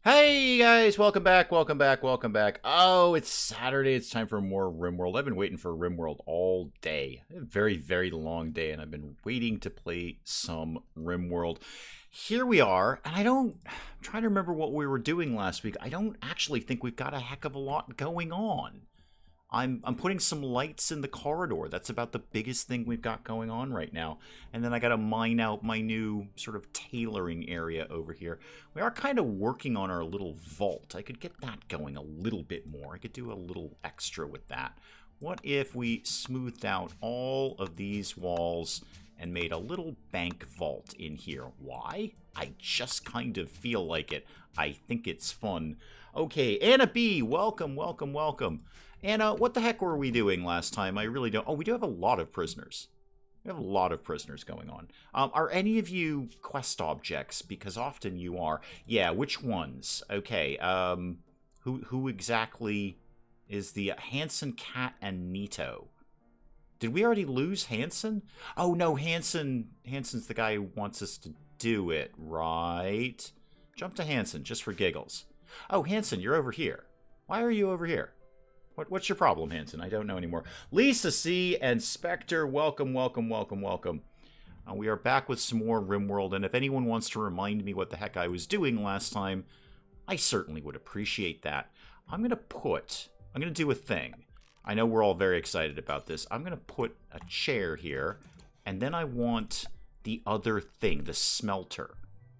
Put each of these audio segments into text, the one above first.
Hey guys, welcome back, welcome back, welcome back. Oh, it's Saturday, it's time for more RimWorld. I've been waiting for RimWorld all day. A very, very long day, and I've been waiting to play some RimWorld. Here we are, and I'm trying to remember what we were doing last week. I don't actually think we've got a heck of a lot going on. I'm putting some lights in the corridor. That's about the biggest thing we've got going on right now. And then I got to mine out my new sort of tailoring area over here. We are kind of working on our little vault. I could get that going a little bit more. I could do a little extra with that. What if we smoothed out all of these walls and made a little bank vault in here? Why? I just kind of feel like it. I think it's fun. Okay, Anna B, welcome, welcome, welcome. Anna, what the heck were we doing last time? I really don't... Oh, we do have a lot of prisoners. We have a lot of prisoners going on. Are any of you quest objects? Because often you are. Yeah, which ones? Okay, who exactly is the... Hanson, Cat, and Nito. Did we already lose Hanson? Oh, no, Hanson's the guy who wants us to do it, right? Jump to Hanson, just for giggles. Oh, Hanson, you're over here. Why are you over here? What's your problem, Hanson? I don't know anymore. Lisa C. and Spectre, welcome, welcome, welcome, welcome. We are back with some more RimWorld, and if anyone wants to remind me what the heck I was doing last time, I certainly would appreciate that. I'm going to do a thing. I know we're all very excited about this. I'm going to put a chair here, and then I want the other thing, the smelter.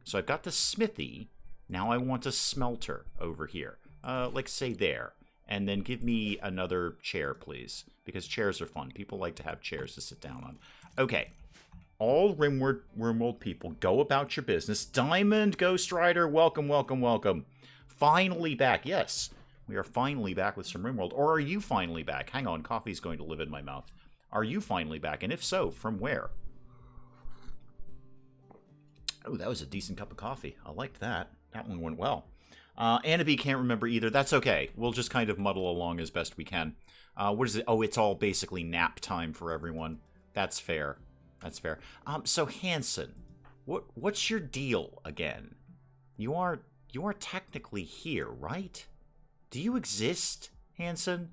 So I've got the smithy. Now I want a smelter over here. Like, say, there. And then give me another chair, please. Because chairs are fun. People like to have chairs to sit down on. Okay. All RimWorld people, go about your business. Diamond, Ghost Rider, welcome, welcome, welcome. Finally back. Yes, we are finally back with some RimWorld. Or are you finally back? Hang on, coffee's going to live in my mouth. Are you finally back? And if so, from where? Oh, that was a decent cup of coffee. I liked that. That one went well. Anna B can't remember either. That's okay. We'll just kind of muddle along as best we can. What is it? Oh, it's all basically nap time for everyone. That's fair. That's fair. So Hanson, what's your deal again? You are technically here, right? Do you exist, Hanson?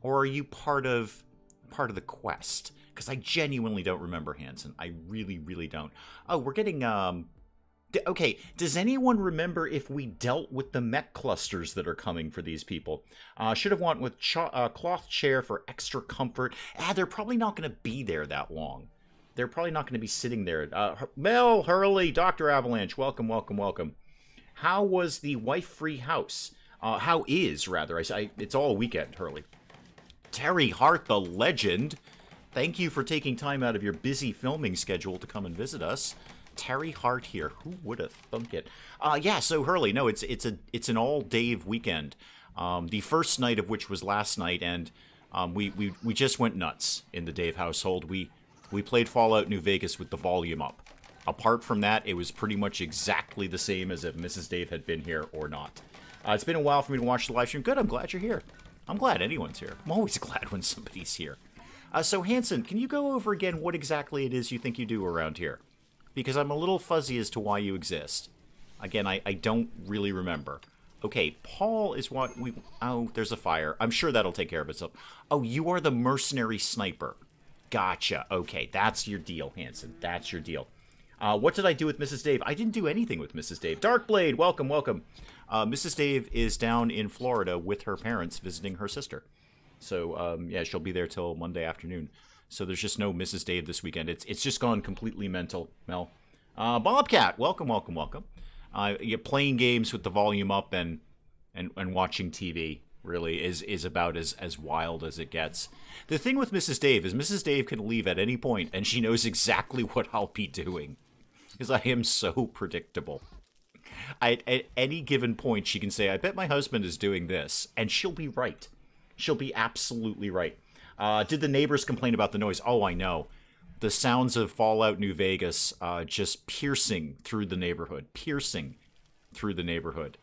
Or are you part of the quest? Because I genuinely don't remember Hanson. I really, really don't. Oh, we're getting okay, does anyone remember if we dealt with the mech clusters that are coming for these people? Should have went with cloth chair for extra comfort. They're probably not going to be there that long. They're probably not going to be sitting there. Mel, Hurley, Dr. Avalanche, welcome, welcome, welcome. How was the wife-free house? How is, rather. It's all weekend, Hurley. Terry Hart, the legend. Thank you for taking time out of your busy filming schedule to come and visit us. Terry Hart here. Who would have thunk it? Yeah, so Hurley, no, it's an all-Dave weekend. The first night of which was last night, and we just went nuts in the Dave household. We played Fallout New Vegas with the volume up. Apart from that, it was pretty much exactly the same as if Mrs. Dave had been here or not. It's been a while for me to watch the live stream. Good, I'm glad you're here. I'm glad anyone's here. I'm always glad when somebody's here. So Hanson, can you go over again what exactly it is you think you do around here? Because I'm a little fuzzy as to why you exist. Again, I don't really remember. Okay, Paul is what we... Oh, there's a fire. I'm sure that'll take care of itself. Oh, you are the mercenary sniper. Gotcha. Okay, that's your deal, Hanson. That's your deal. What did I do with Mrs. Dave? I didn't do anything with Mrs. Dave. Darkblade, welcome, welcome. Mrs. Dave is down in Florida with her parents visiting her sister. So, yeah, she'll be there till Monday afternoon. So there's just no Mrs. Dave this weekend. It's just gone completely mental, Mel. Bobcat, welcome, welcome, welcome. You're playing games with the volume up and watching TV really is about as wild as it gets. The thing with Mrs. Dave is Mrs. Dave can leave at any point and she knows exactly what I'll be doing. Because I am so predictable. At any given point she can say, I bet my husband is doing this. And she'll be right. She'll be absolutely right. Did the neighbors complain about the noise? Oh, I know. The sounds of Fallout New Vegas just piercing through the neighborhood. Piercing through the neighborhood.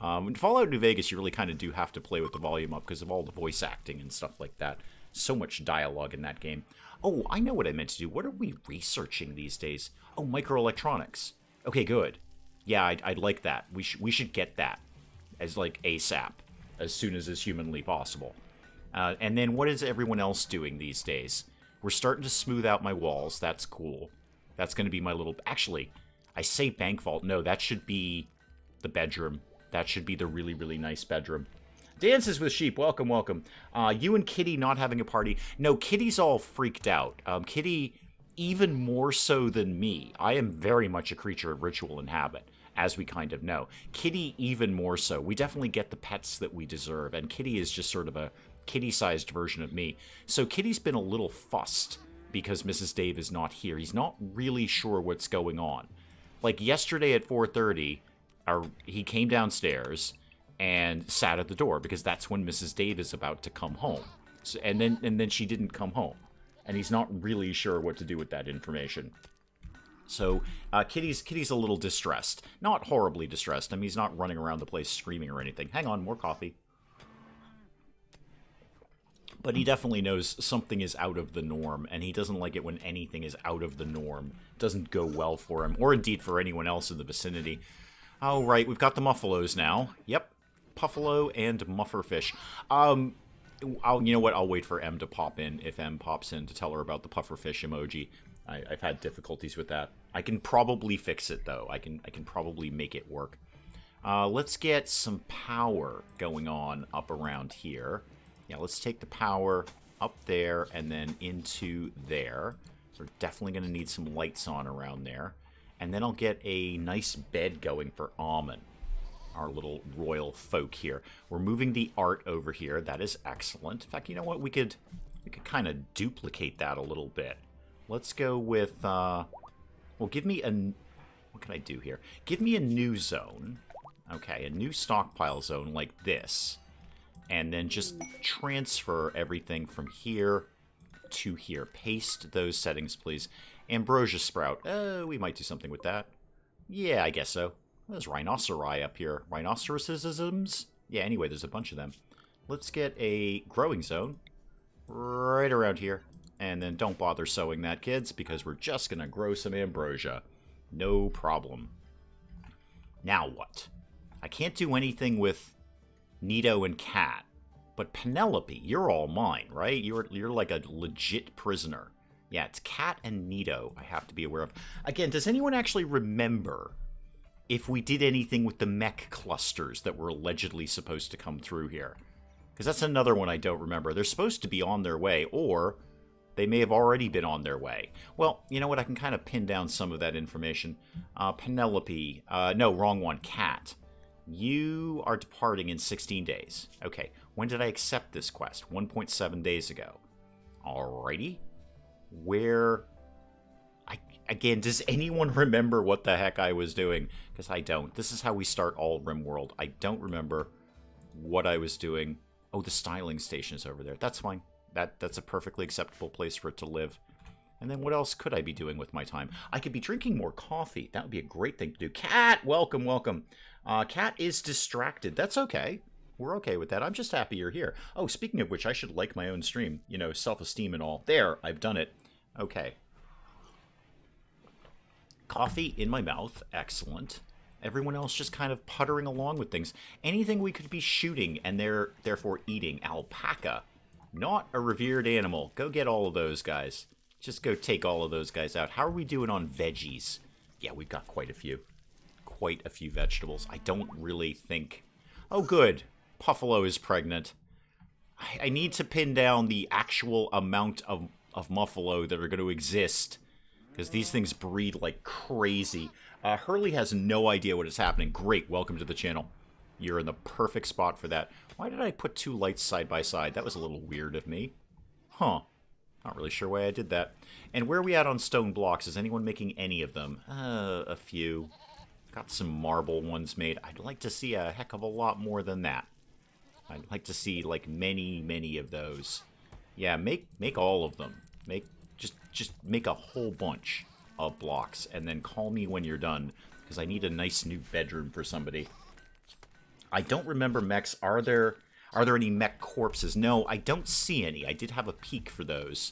In Fallout New Vegas, you really kind of do have to play with the volume up because of all the voice acting and stuff like that. So much dialogue in that game. Oh, I know what I meant to do. What are we researching these days? Oh, microelectronics. Okay, good. Yeah, I'd like that. We should get that as like ASAP, as soon as is humanly possible. And then what is everyone else doing these days? We're starting to smooth out my walls. That's cool. That's going to be my little... Actually, I say bank vault. No, that should be the bedroom. That should be the really, really nice bedroom. Dances with Sheep. Welcome, welcome. You and Kitty not having a party. No, Kitty's all freaked out. Kitty, even more so than me. I am very much a creature of ritual and habit, as we kind of know. Kitty, even more so. We definitely get the pets that we deserve, and Kitty is just sort of a kitty-sized version of me. So Kitty's been a little fussed because Mrs. Dave is not here. He's not really sure what's going on. Like yesterday at 4:30, he came downstairs and sat at the door because that's when Mrs. Dave is about to come home. So, and then she didn't come home, and he's not really sure what to do with that information. So Kitty's a little distressed, not horribly distressed. I mean, he's not running around the place screaming or anything. Hang on, more coffee. But he definitely knows something is out of the norm, and he doesn't like it when anything is out of the norm. It doesn't go well for him, or indeed for anyone else in the vicinity. Oh, right, we've got the Muffalos now. Yep, Puffalo and Mufferfish. You know what? I'll wait for M to pop in, if M pops in, to tell her about the Pufferfish emoji. I've had difficulties with that. I can probably fix it, though. I can probably make it work. Let's get some power going on up around here. Yeah, let's take the power up there and then into there. We're definitely going to need some lights on around there. And then I'll get a nice bed going for Almond, our little royal folk here. We're moving the art over here. That is excellent. In fact, you know what? We could kind of duplicate that a little bit. Let's go with, well, give me a... What can I do here? Give me a new zone. Okay, a new stockpile zone like this. And then just transfer everything from here to here. Paste those settings, please. Ambrosia sprout. We might do something with that. Yeah, I guess so. There's rhinoceri up here. Rhinocerosisms? Yeah, anyway, there's a bunch of them. Let's get a growing zone right around here. And then don't bother sowing that, kids, because we're just going to grow some ambrosia. No problem. Now what? I can't do anything with Nito and Cat. But Penelope, you're all mine, right? You're like a legit prisoner. Yeah, it's Cat and Nito I have to be aware of. Again, does anyone actually remember if we did anything with the mech clusters that were allegedly supposed to come through here? Because that's another one I don't remember. They're supposed to be on their way, or they may have already been on their way. Well, you know what? I can kind of pin down some of that information. Penelope. No, wrong one. Cat. You are departing in 16 days. Okay. When did I accept this quest? 1.7 days ago. Alrighty. Where... Again, does anyone remember what the heck I was doing? Because I don't. This is how we start all RimWorld. I don't remember what I was doing. Oh, the styling station is over there. That's fine. That's a perfectly acceptable place for it to live. And then what else could I be doing with my time? I could be drinking more coffee. That would be a great thing to do. Cat, welcome, welcome. Cat is distracted. That's okay. We're okay with that. I'm just happy you're here. Oh, speaking of which, I should like my own stream. You know, self-esteem and all. There, I've done it. Okay. Coffee in my mouth. Excellent. Everyone else just kind of puttering along with things. Anything we could be shooting and therefore eating. Alpaca. Not a revered animal. Go get all of those guys. Just go take all of those guys out. How are we doing on veggies? Yeah, we've got quite a few. Quite a few vegetables. I don't really think... Oh, good. Puffalo is pregnant. I need to pin down the actual amount of Muffalo that are going to exist. Because these things breed like crazy. Hurley has no idea what is happening. Great, welcome to the channel. You're in the perfect spot for that. Why did I put two lights side by side? That was a little weird of me. Huh. Not really sure why I did that. And where are we at on stone blocks? Is anyone making any of them? A few. Got some marble ones made. I'd like to see a heck of a lot more than that. I'd like to see like many of those. Yeah, make all of them. Just make a whole bunch of blocks and then call me when you're done, because I need a nice new bedroom for somebody. I don't remember mechs. Are there any mech corpses? No, I don't see any. I did have a peek for those.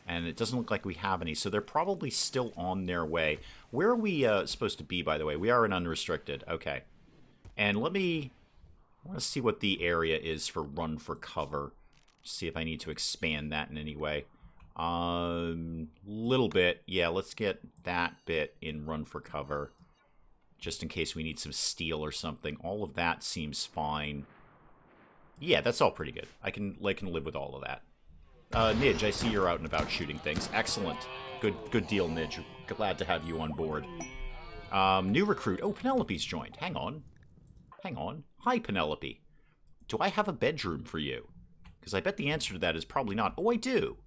And it doesn't look like we have any, so they're probably still on their way. Where are we supposed to be, by the way? We are in unrestricted. Okay. And I want to see what the area is for run for cover. See if I need to expand that in any way. Little bit. Yeah, let's get that bit in run for cover. Just in case we need some steel or something. All of that seems fine. Yeah, that's all pretty good. I can live with all of that. Nidge, I see you're out and about shooting things. Excellent. Good deal, Nidge. Glad to have you on board. New recruit. Oh, Penelope's joined. Hang on. Hi, Penelope. Do I have a bedroom for you? Because I bet the answer to that is probably not. Oh, I do.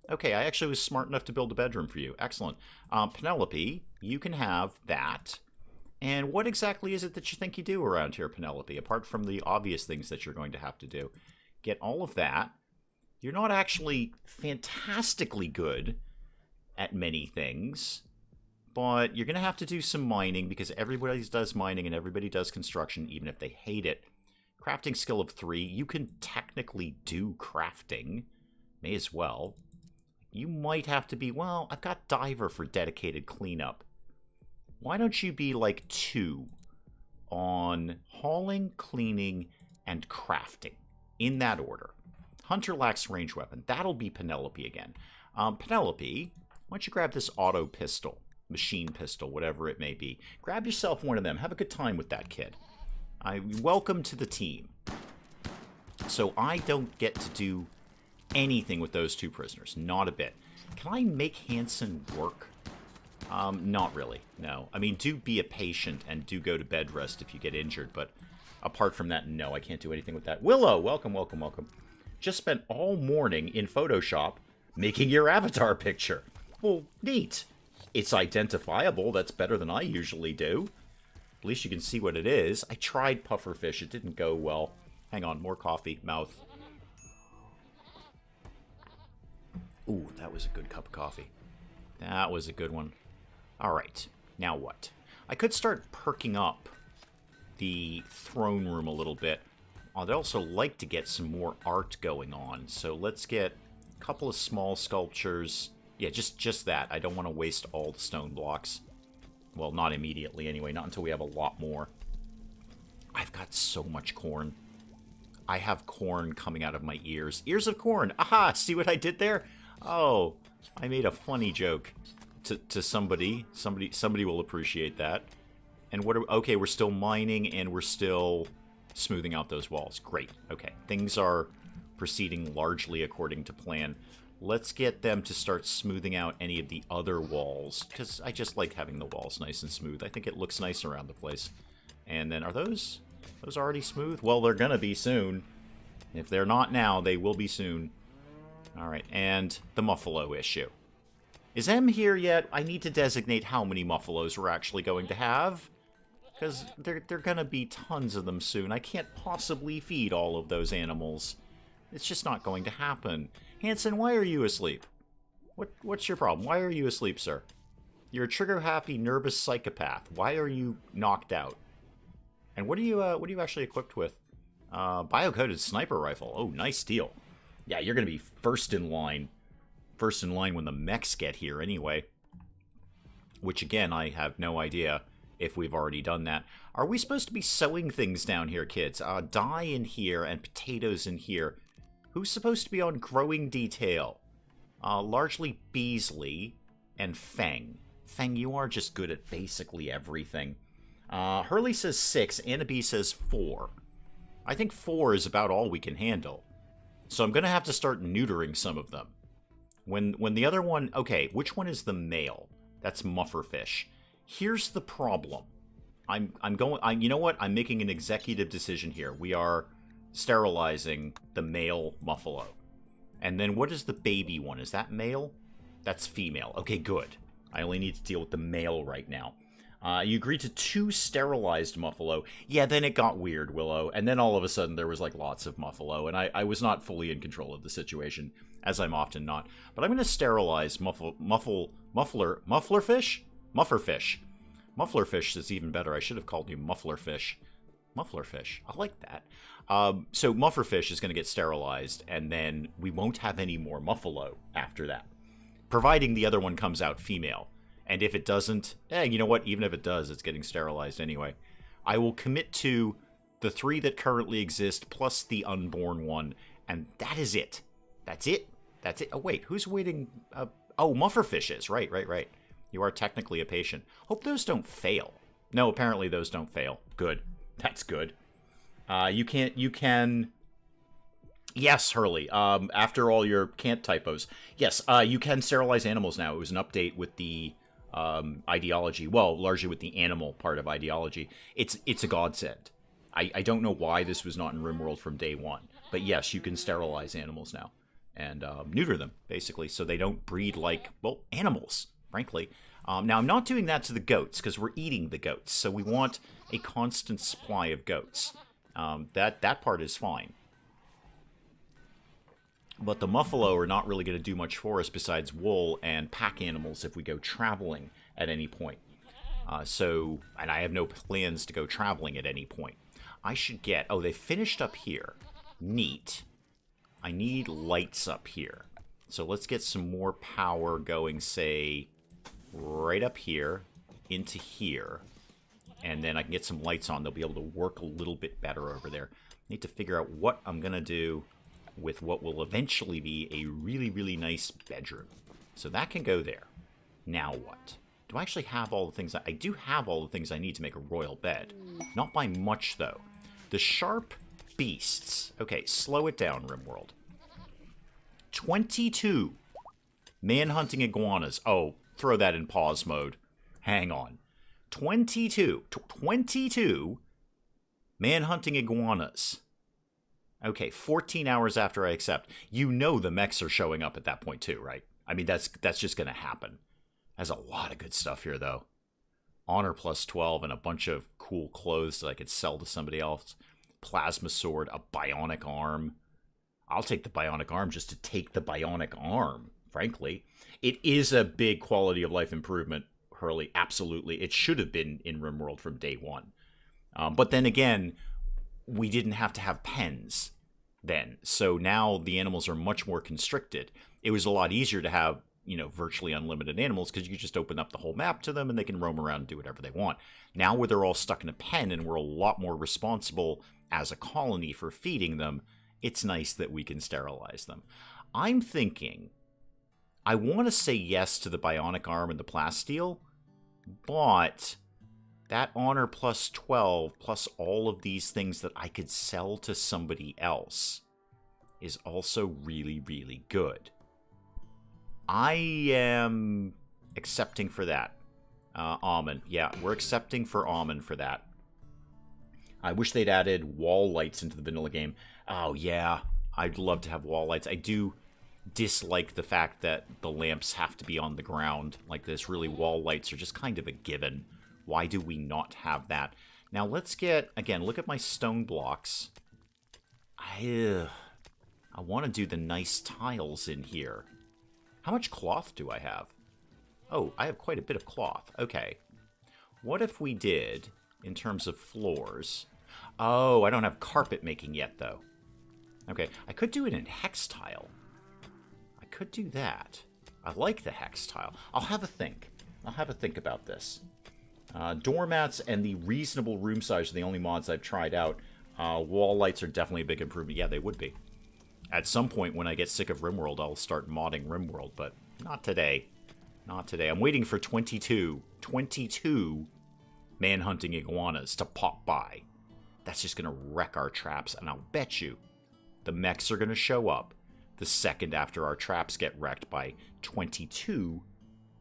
Okay, I actually was smart enough to build a bedroom for you. Excellent. Penelope, you can have that. And what exactly is it that you think you do around here, Penelope, apart from the obvious things that you're going to have to do? Get all of that. You're not actually fantastically good at many things, but you're going to have to do some mining because everybody does mining and everybody does construction, even if they hate it. Crafting skill of 3. You can technically do crafting. May as well. You might have to be, well, I've got diver for dedicated cleanup. Why don't you be like 2 on hauling, cleaning, and crafting? In that order. Hunter lacks range weapon. That'll be Penelope again. Penelope, why don't you grab this auto pistol, machine pistol, whatever it may be. Grab yourself one of them. Have a good time with that, kid. Welcome to the team. So I don't get to do anything with those 2 prisoners. Not a bit. Can I make Hansen work? Not really, no. I mean, do be a patient and do go to bed rest if you get injured, but apart from that, no, I can't do anything with that. Willow, welcome. Just spent all morning in Photoshop making your avatar picture. Well, neat. It's identifiable. That's better than I usually do. At least you can see what it is. I tried pufferfish. It didn't go well. Hang on, more coffee. Mouth. Ooh, that was a good cup of coffee. That was a good one. All right, now what? I could start perking up the throne room a little bit. I'd also like to get some more art going on. So let's get a couple of small sculptures. Yeah, just that. I don't want to waste all the stone blocks. Well, not immediately anyway, not until we have a lot more. I've got so much corn. I have corn coming out of my ears. Ears of corn! Aha! See what I did there? Oh, I made a funny joke to somebody. Somebody will appreciate that. And what are, okay, we're still mining and we're still smoothing out those walls. Great. Okay. Things are proceeding largely according to plan. Let's get them to start smoothing out any of the other walls, because I just like having the walls nice and smooth. I think it looks nice around the place. And then, are those already smooth? Well, they're gonna be soon. If they're not now, they will be soon. Alright, and the Muffalo issue. Is M here yet? I need to designate how many Muffalos we're actually going to have. Because they're gonna be tons of them soon. I can't possibly feed all of those animals. It's just not going to happen. Hanson, why are you asleep? What's your problem? Why are you asleep, sir? You're a trigger-happy, nervous psychopath. Why are you knocked out? And what are you actually equipped with? Bio-coded sniper rifle. Oh, nice deal. Yeah, you're gonna be first in line. First in line when the mechs get here, anyway. Which, again, I have no idea if we've already done that. Are we supposed to be sewing things down here, kids? Dye in here and potatoes in here. Who's supposed to be on growing detail? Largely Beasley and Feng. Feng, you are just good at basically everything. Hurley says 6, Anna B says 4. I think 4 is about all we can handle. So I'm going to have to start neutering some of them. When the other one... Okay, which one is the male? That's Mufferfish. Here's the problem. You know what? I'm making an executive decision here. We are sterilizing the male Muffalo. And then what is the baby one? Is that male? That's female. Okay, good. I only need to deal with the male right now. You agreed to 2 sterilized Muffalo. Yeah, then it got weird, Willow. And then all of a sudden there was like lots of Muffalo. And I was not fully in control of the situation, as I'm often not. But I'm going to sterilize Mufferfish? Mufferfish. Mufflerfish is even better. I should have called you Mufflerfish. Mufflerfish. I like that. So Mufferfish is going to get sterilized, and then we won't have any more Muffalo after that. providing the other one comes out female. And if it doesn't, you know what? Even if it does, it's getting sterilized anyway. I will commit to the 3 that currently exist, plus the unborn one, and that is it. That's it. That's it. Oh, wait, who's waiting? Oh, Mufferfish is. Right. You are technically a patient. Hope those don't fail. No, apparently those don't fail. Good. That's good. You can... Yes, Hurley. After all your can't typos. Yes, you can sterilize animals now. It was an update with the ideology. Well, largely with the animal part of ideology. It's a godsend. I don't know why this was not in RimWorld from day one. But yes, you can sterilize animals now. And neuter them, basically, so they don't breed like, well, animals, frankly. Now, I'm not doing that to the goats, because we're eating the goats. So we want a constant supply of goats. That part is fine. But the muffalo are not really going to do much for us besides wool and pack animals if we go traveling at any point. And I have no plans to go traveling at any point. I should get... Oh, they finished up here. Neat. I need lights up here. So let's get some more power going, say, right up here into here. And then I can get some lights on. They'll be able to work a little bit better over there. Need to figure out what I'm going to do with what will eventually be a really, really nice bedroom. So that can go there. Now what? Do I actually have all the things? I do have all the things I need to make a royal bed. Not by much, though. The sharp beasts. Okay, slow it down, RimWorld. 22 man-hunting iguanas. Oh, throw that in pause mode. Hang on. 22 man-hunting iguanas. Okay, 14 hours after I accept. You know the mechs are showing up at that point too, right? I mean, that's just going to happen. There's a lot of good stuff here, though. Honor plus 12 and a bunch of cool clothes that I could sell to somebody else. Plasma sword, a bionic arm. I'll take the bionic arm just to take the bionic arm, frankly. It is a big quality of life improvement, Hurley. Absolutely. It should have been in RimWorld from day one. But then again, we didn't have to have pens then. So now the animals are much more constricted. It was a lot easier to have, virtually unlimited animals because you could just open up the whole map to them and they can roam around and do whatever they want. Now where they're all stuck in a pen and we're a lot more responsible as a colony for feeding them, it's nice that we can sterilize them. I'm thinking, I want to say yes to the bionic arm and the plasteel, but that honor plus 12 plus all of these things that I could sell to somebody else is also really, really good. I am accepting for that. Almond. Yeah, we're accepting for Almond for that. I wish they'd added wall lights into the vanilla game. Oh, yeah. I'd love to have wall lights. I do dislike the fact that the lamps have to be on the ground like this. Really, wall lights are just kind of a given. Why do we not have that? Now, let's get... Again, look at my stone blocks. I want to do the nice tiles in here. How much cloth do I have? Oh, I have quite a bit of cloth. Okay. What if we did, in terms of floors... Oh, I don't have carpet making yet, though. Okay, I could do it in hex tile. I could do that. I like the hex tile. I'll have a think. I'll have a think about this. Doormats and the reasonable room size are the only mods I've tried out. Wall lights are definitely a big improvement. Yeah, they would be. At some point, when I get sick of RimWorld, I'll start modding RimWorld, but not today. Not today. I'm waiting for 22 man-hunting iguanas to pop by. That's just going to wreck our traps, and I'll bet you the mechs are going to show up the second after our traps get wrecked by 22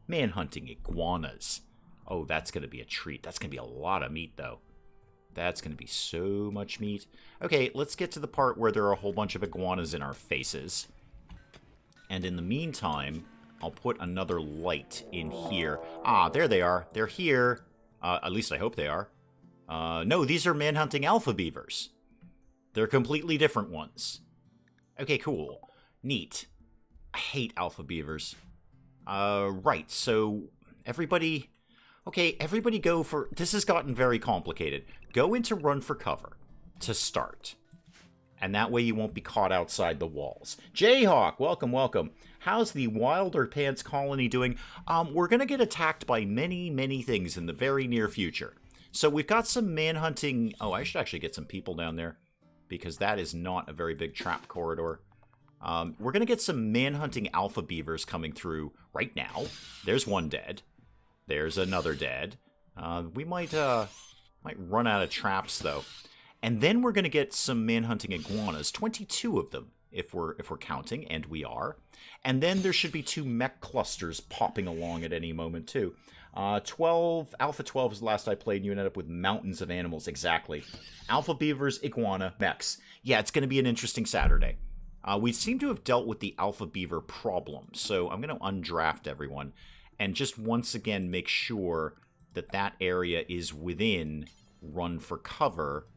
man-hunting iguanas. Oh, that's going to be a treat. That's going to be a lot of meat, though. That's going to be so much meat. Okay, let's get to the part where there are a whole bunch of iguanas in our faces. And in the meantime, I'll put another light in here. Ah, there they are. They're here. At least I hope they are. No, these are man-hunting alpha beavers. They're completely different ones. Okay, cool. Neat. I hate alpha beavers. Right, so everybody... Okay, everybody go for... This has gotten very complicated. Go into run for cover to start. And that way you won't be caught outside the walls. Jayhawk, welcome, welcome. How's the Wilder Pants colony doing? We're going to get attacked by many, many things in the very near future. So we've got some manhunting. Oh, I should actually get some people down there, because that is not a very big trap corridor. We're going to get some manhunting alpha beavers coming through right now. There's one dead. There's another dead. We might run out of traps, though. And then we're going to get some manhunting iguanas, 22 of them, if we're counting, and we are. And then there should be 2 mech clusters popping along at any moment, too. 12, Alpha 12 is the last I played, and you ended up with mountains of animals, exactly. Alpha beavers, iguana, mechs. Yeah, it's going to be an interesting Saturday. We seem to have dealt with the alpha beaver problem, so I'm going to undraft everyone, and just once again make sure that that area is within run for cover,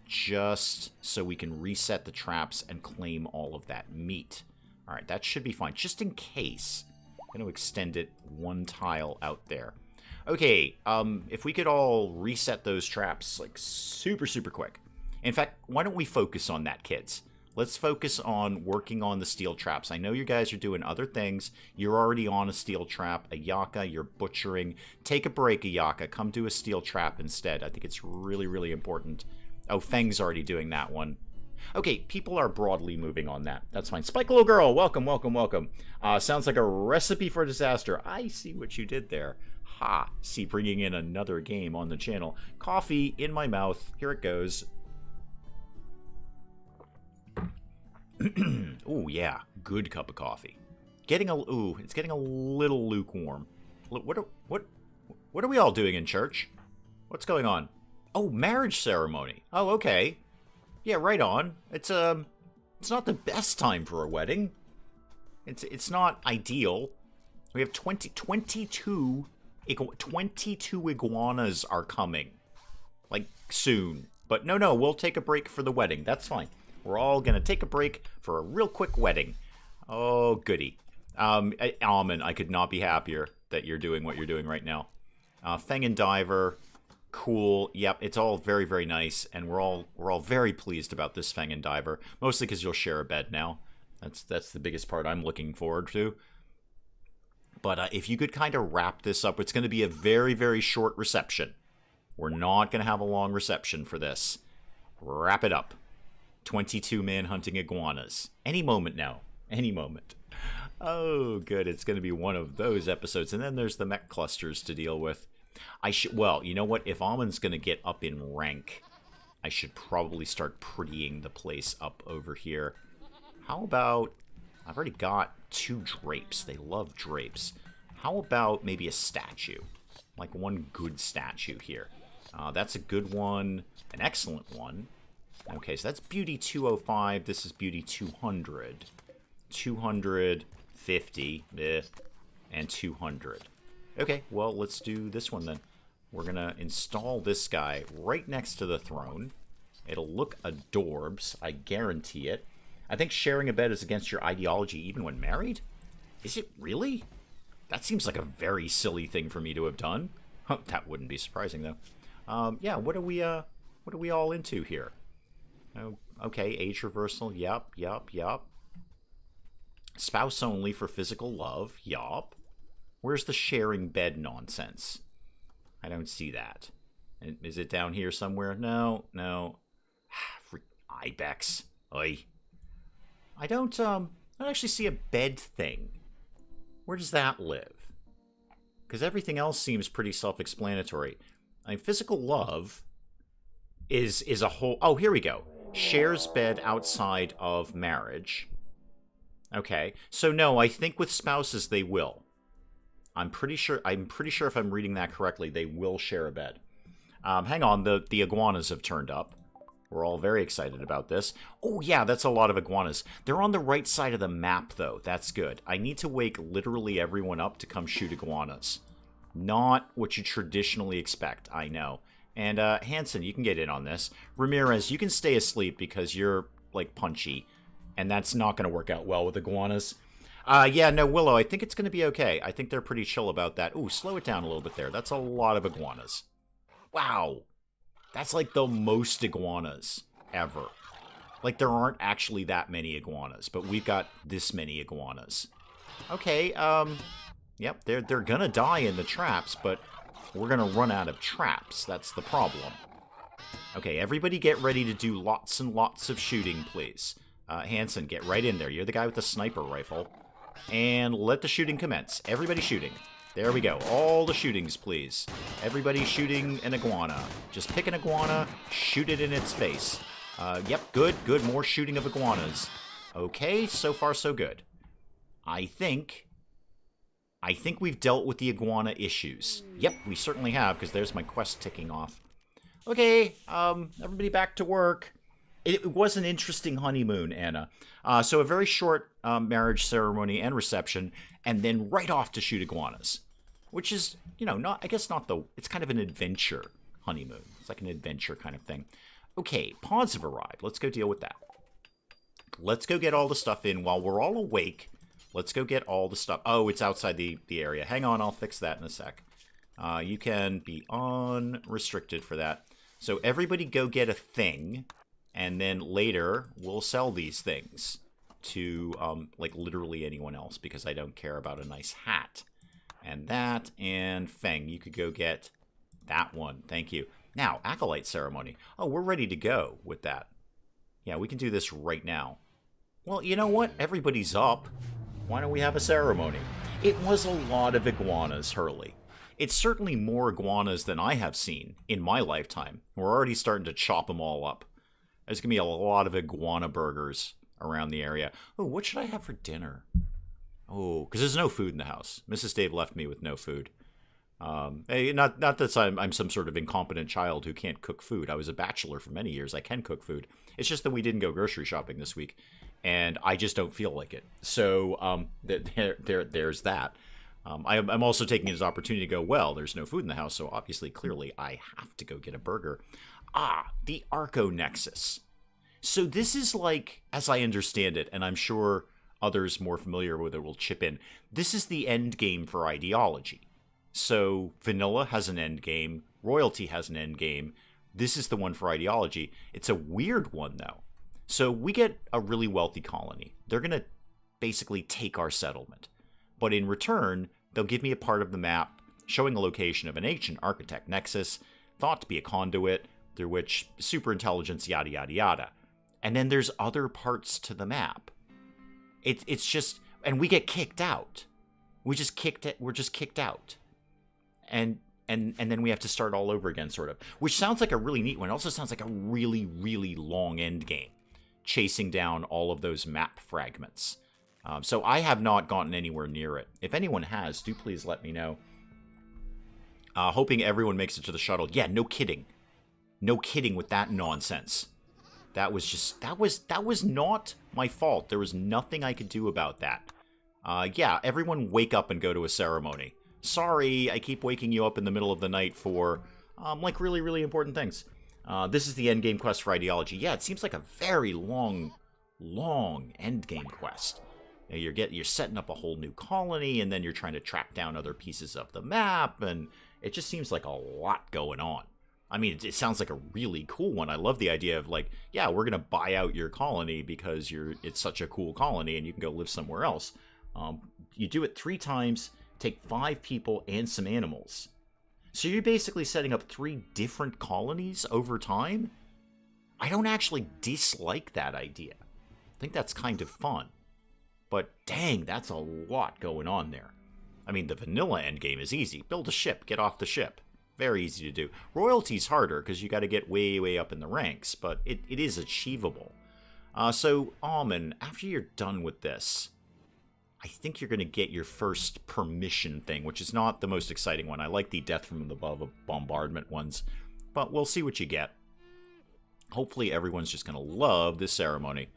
just so we can reset the traps and claim all of that meat. Alright, that should be fine. Just in case, I'm going to extend it 1 tile out there. Okay, if we could all reset those traps, like, super, super quick. In fact, why don't we focus on that, kids? Let's focus on working on the steel traps. I know you guys are doing other things. You're already on a steel trap. Ayaka, you're butchering. Take a break, Ayaka. Come do a steel trap instead. I think it's really, really important. Oh, Feng's already doing that one. Okay, people are broadly moving on that. That's fine. Spike Little Girl, welcome, welcome, welcome. Sounds like a recipe for disaster. I see what you did there. Ha! See, bringing in another game on the channel. Coffee in my mouth. Here it goes. Ooh, yeah. Good cup of coffee. It's getting a little lukewarm. What are we all doing in church? What's going on? Oh, marriage ceremony. Oh, okay. Yeah, right on. It's not the best time for a wedding. It's not ideal. We have 22 iguanas are coming. Like, soon. But no, we'll take a break for the wedding. That's fine. We're all going to take a break for a real quick wedding. Oh, goody. Almond, I could not be happier that you're doing what you're doing right now. Feng and Diver... Cool. Yep, it's all very, very nice, and we're all very pleased about this Feng and Diver. Mostly because you'll share a bed now. That's the biggest part I'm looking forward to. But if you could kind of wrap this up, it's going to be a very, very short reception. We're not going to have a long reception for this. Wrap it up. 22 manhunting iguanas. Any moment now. Any moment. Oh, good. It's going to be one of those episodes. And then there's the mech clusters to deal with. Well, you know what? If Almond's going to get up in rank, I should probably start prettying the place up over here. How about... I've already got 2 drapes. They love drapes. How about maybe a statue? Like one good statue here. That's a good one. An excellent one. Okay, so that's Beauty 205. This is Beauty 200. 250. And 200. Okay, well, let's do this one then. We're going to install this guy right next to the throne. It'll look adorbs, I guarantee it. I think sharing a bed is against your ideology even when married? Is it really? That seems like a very silly thing for me to have done. That wouldn't be surprising, though. Yeah, what are we all into here? Oh, okay, age reversal, yup. Spouse only for physical love, yup. Where's the sharing bed nonsense? I don't see that. Is it down here somewhere? No. Ibex. Oy. I don't actually see a bed thing. Where does that live? Because everything else seems pretty self-explanatory. I mean, physical love is a whole... Oh, here we go. Shares bed outside of marriage. Okay. So no, I think with spouses they will. I'm pretty sure if I'm reading that correctly, they will share a bed. Hang on, the iguanas have turned up. We're all very excited about this. Oh yeah, that's a lot of iguanas. They're on the right side of the map, though. That's good. I need to wake literally everyone up to come shoot iguanas. Not what you traditionally expect, I know. And Hanson, you can get in on this. Ramirez, you can stay asleep because you're, like, punchy. And that's not going to work out well with iguanas. Yeah, no, Willow, I think it's going to be okay. I think they're pretty chill about that. Ooh, slow it down a little bit there. That's a lot of iguanas. Wow. That's like the most iguanas ever. Like, there aren't actually that many iguanas, but we've got this many iguanas. Okay, yep, they're gonna die in the traps, but we're gonna run out of traps. That's the problem. Okay, everybody get ready to do lots and lots of shooting, please. Hanson, get right in there. You're the guy with the sniper rifle. And let the shooting commence. Everybody shooting. There we go. All the shootings, please. Everybody shooting an iguana. Just pick an iguana, shoot it in its face. Yep, good, good. More shooting of iguanas. Okay, so far so good. I think we've dealt with the iguana issues. Yep, we certainly have, because there's my quest ticking off. Okay, everybody back to work. It was an interesting honeymoon, Anna. So a very short marriage ceremony and reception, and then right off to shoot iguanas. Which is, you know, it's kind of an adventure honeymoon. It's like an adventure kind of thing. Okay, pawns have arrived. Let's go deal with that. Let's go get all the stuff in while we're all awake. Let's go get all the stuff. Oh, it's outside the area. Hang on, I'll fix that in a sec. You can be unrestricted for that. So everybody go get a thing, and then later we'll sell these things to, like, literally anyone else, because I don't care about a nice hat. And that, and Feng, you could go get that one. Thank you. Now, Acolyte Ceremony. Oh, we're ready to go with that. Yeah, we can do this right now. Well, you know what? Everybody's up. Why don't we have a ceremony? It was a lot of iguanas, Hurley. It's certainly more iguanas than I have seen in my lifetime. We're already starting to chop them all up. There's going to be a lot of iguana burgers around the area. Oh, what should I have for dinner? Oh, because there's no food in the house. Mrs. Dave left me with no food. Not that I'm some sort of incompetent child who can't cook food. I was a bachelor for many years. I can cook food. It's just that we didn't go grocery shopping this week, and I just don't feel like it. So there's that. I'm also taking it as an opportunity to go, well, there's no food in the house, so obviously, clearly, I have to go get a burger. Ah, the Arco Nexus. So this is like, as I understand it, and I'm sure others more familiar with it will chip in, this is the end game for ideology. So Vanilla has an end game, Royalty has an end game. This is the one for ideology. It's a weird one, though. So we get a really wealthy colony. They're going to basically take our settlement. But in return, they'll give me a part of the map showing the location of an ancient architect nexus, thought to be a conduit, through which superintelligence, yada, yada, yada. And then there's other parts to the map. It's just, and we get kicked out. We're just kicked out. And then we have to start all over again, sort of. Which sounds like a really neat one. It also sounds like a really, really long end game, chasing down all of those map fragments. So I have not gotten anywhere near it. If anyone has, do please let me know. Hoping everyone makes it to the shuttle. Yeah, no kidding. No kidding with that nonsense. That was not my fault. There was nothing I could do about that. Yeah, everyone wake up and go to a ceremony. Sorry, I keep waking you up in the middle of the night for, like, really, really important things. This is the endgame quest for ideology. Yeah, it seems like a very long endgame quest. You know, you're setting up a whole new colony, and then you're trying to track down other pieces of the map, and it just seems like a lot going on. I mean, it sounds like a really cool one. I love the idea of, like, yeah, we're going to buy out your colony because it's such a cool colony and you can go live somewhere else. You do it 3 times, take 5 people and some animals. So you're basically setting up 3 different colonies over time? I don't actually dislike that idea. I think that's kind of fun. But dang, that's a lot going on there. I mean, the vanilla endgame is easy. Build a ship, get off the ship. Very easy to do. Royalty's harder because you got to get way, way up in the ranks, but it is achievable. So, Almond, after you're done with this, I think you're going to get your first permission thing, which is not the most exciting one. I like the death from above bombardment ones, but we'll see what you get. Hopefully everyone's just going to love this ceremony.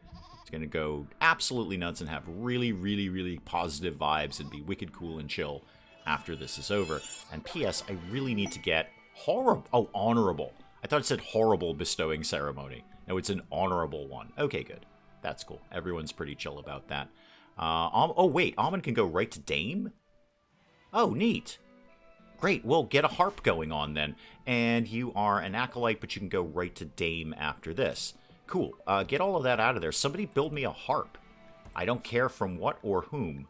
It's going to go absolutely nuts and have really, really, really positive vibes and be wicked cool and chill after this is over. And P.S., I really need to get honorable. I thought it said horrible bestowing ceremony. No, it's an honorable one. Okay, good. That's cool. Everyone's pretty chill about that. Oh, wait. Almond can go right to Dame? Oh, neat. Great. We'll get a harp going on then. And you are an acolyte, but you can go right to Dame after this. Cool. Get all of that out of there. Somebody build me a harp. I don't care from what or whom.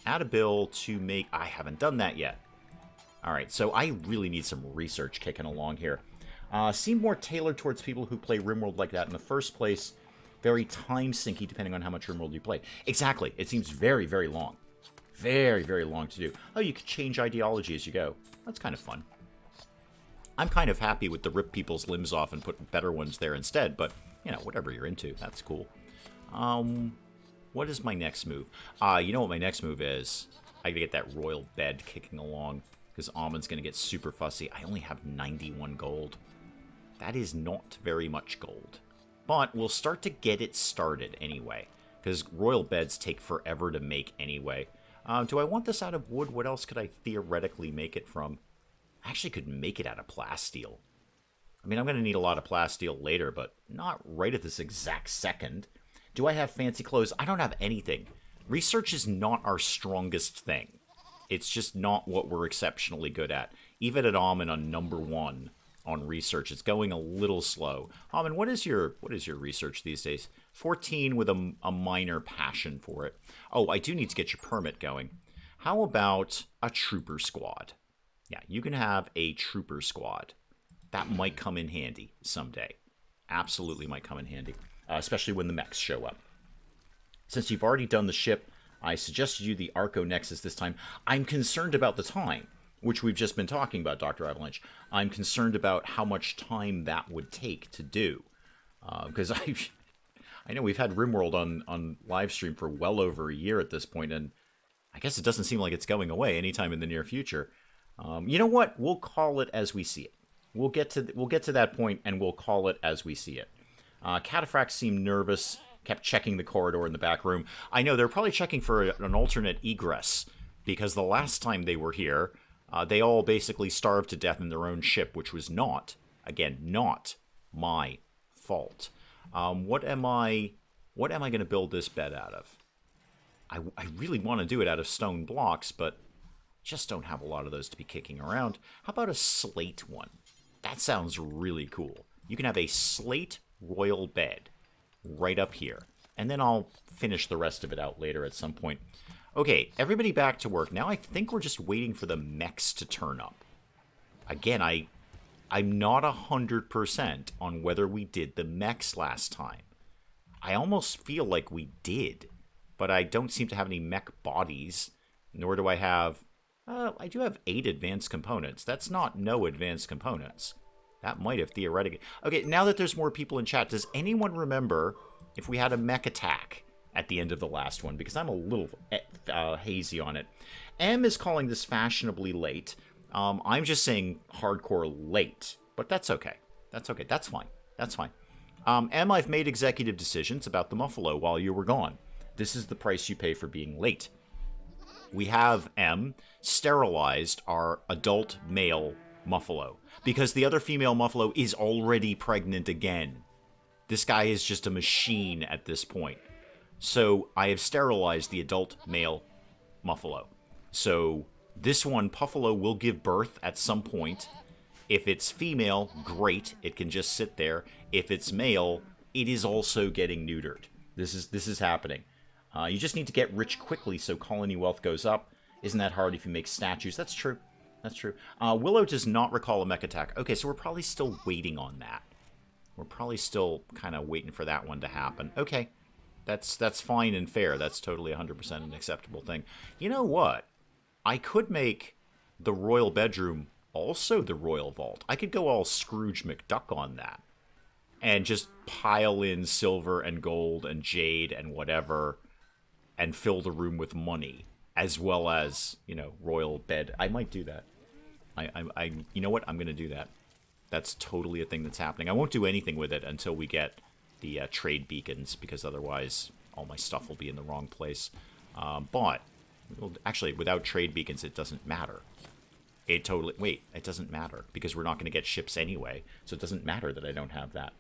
Add a bill to make... I haven't done that yet. Alright, so I really need some research kicking along here. Seem more tailored towards people who play RimWorld like that in the first place. Very time-sinky depending on how much RimWorld you play. Exactly. It seems very, very long. Very, very long to do. Oh, you can change ideology as you go. That's kind of fun. I'm kind of happy with the rip people's limbs off and put better ones there instead, but, you know, whatever you're into, that's cool. What is my next move? You know what my next move is? I gotta get that royal bed kicking along, because Almond's gonna get super fussy. I only have 91 gold. That is not very much gold. But we'll start to get it started anyway, because royal beds take forever to make anyway. Do I want this out of wood? What else could I theoretically make it from? I actually could make it out of plasteel. I mean, I'm going to need a lot of plasteel later, but not right at this exact second. Do I have fancy clothes? I don't have anything. Research is not our strongest thing. It's just not what we're exceptionally good at. Even at Almond on #1 on research, it's going a little slow. Almond, what is your research these days? 14 with a minor passion for it. Oh, I do need to get your permit going. How about a trooper squad? Yeah, you can have a trooper squad. That might come in handy someday. Absolutely might come in handy, especially when the mechs show up. Since you've already done the ship, I suggested you the Arco Nexus this time. I'm concerned about the time, which we've just been talking about, Dr. Avalanche. I'm concerned about how much time that would take to do. Because I know we've had RimWorld on Livestream for well over a year at this point, and I guess it doesn't seem like it's going away anytime in the near future. You know what? We'll call it as we see it. We'll get to that point, and we'll call it as we see it. Cataphracts seemed nervous, kept checking the corridor in the back room. I know they're probably checking for an alternate egress, because the last time they were here, they all basically starved to death in their own ship, which was not my fault. What am I going to build this bed out of? I really want to do it out of stone blocks, but just don't have a lot of those to be kicking around. How about a slate one? That sounds really cool. You can have a slate royal bed right up here. And then I'll finish the rest of it out later at some point. Okay, everybody back to work. Now I think we're just waiting for the mechs to turn up. Again, I'm not 100% on whether we did the mechs last time. I almost feel like we did, but I don't seem to have any mech bodies, nor do I have... I do have 8 advanced components. That's not no advanced components. That might have theoretically... Okay, now that there's more people in chat, does anyone remember if we had a mech attack at the end of the last one? Because I'm a little hazy on it. M is calling this fashionably late. I'm just saying hardcore late. But that's okay. That's okay. That's fine. That's fine. M, I've made executive decisions about the Muffalo while you were gone. This is the price you pay for being late. We have, M, sterilized our adult male Muffalo, because the other female Muffalo is already pregnant again. This guy is just a machine at this point. So I have sterilized the adult male Muffalo. So this one, Puffalo, will give birth at some point. If it's female, great, it can just sit there. If it's male, it is also getting neutered. This is happening. You just need to get rich quickly so colony wealth goes up. Isn't that hard if you make statues? That's true. That's true. Willow does not recall a mech attack. Okay, so we're probably still waiting on that. We're probably still kind of waiting for that one to happen. Okay, that's fine and fair. That's totally 100% an acceptable thing. You know what? I could make the royal bedroom also the royal vault. I could go all Scrooge McDuck on that. And just pile in silver and gold and jade and whatever, and fill the room with money, as well as, you know, royal bed. I might do that. You know what? I'm going to do that. That's totally a thing that's happening. I won't do anything with it until we get the trade beacons, because otherwise all my stuff will be in the wrong place. But, well, actually, without trade beacons, it doesn't matter. It doesn't matter, because we're not going to get ships anyway, so it doesn't matter that I don't have that.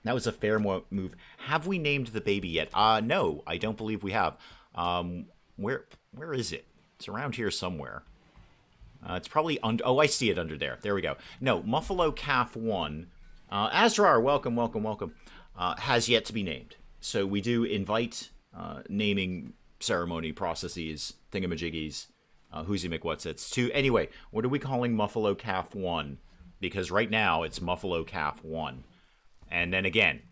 That was a fair move. Have we named the baby yet? No, I don't believe we have. Where is it? It's around here somewhere. It's probably under... Oh, I see it under there. There we go. No, Muffalo Calf 1. Azrar, welcome, welcome, welcome. has yet to be named. So we do invite naming ceremony processes, thingamajiggies, whoosy McWhatsits to, anyway, what are we calling Muffalo Calf 1? Because right now it's Muffalo Calf 1. And then again,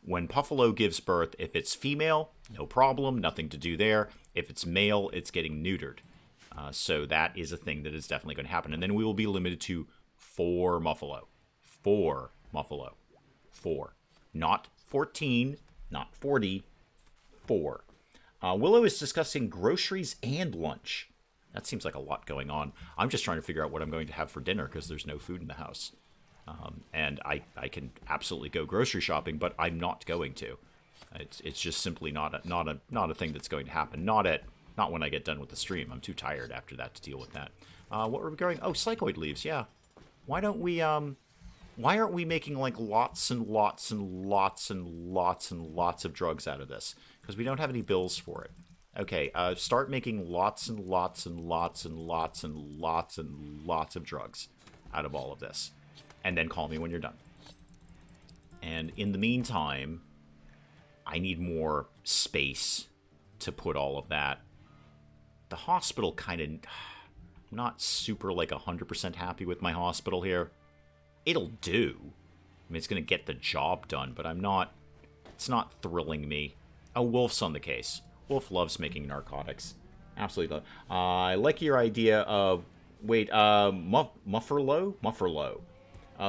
when Puffalo gives birth, if it's female, no problem, nothing to do there. If it's male, it's getting neutered. So that is a thing that is definitely going to happen. And then we will be limited to 4 Muffalo. 4 Muffalo. 4. Not 14, not 40, 4. Willow is discussing groceries and lunch. That seems like a lot going on. I'm just trying to figure out what I'm going to have for dinner because there's no food in the house. And I can absolutely go grocery shopping, but I'm not going to. It's just simply not a thing that's going to happen. Not when I get done with the stream. I'm too tired after that to deal with that. What were we going? Oh, psychoid leaves. Yeah. Why don't we why aren't we making like lots and lots and lots and lots and lots of drugs out of this? Because we don't have any bills for it. Okay, start making lots and lots and lots and lots and lots and lots of drugs out of all of this. And then call me when you're done. And in the meantime, I need more space to put all of that. The hospital kind of... I'm not super, like, 100% happy with my hospital here. It'll do. I mean, it's going to get the job done, but I'm not... It's not thrilling me. Oh, Wolf's on the case. Wolf loves making narcotics. Absolutely love. I like your idea of... Wait, Mufferlo? Mufferlo.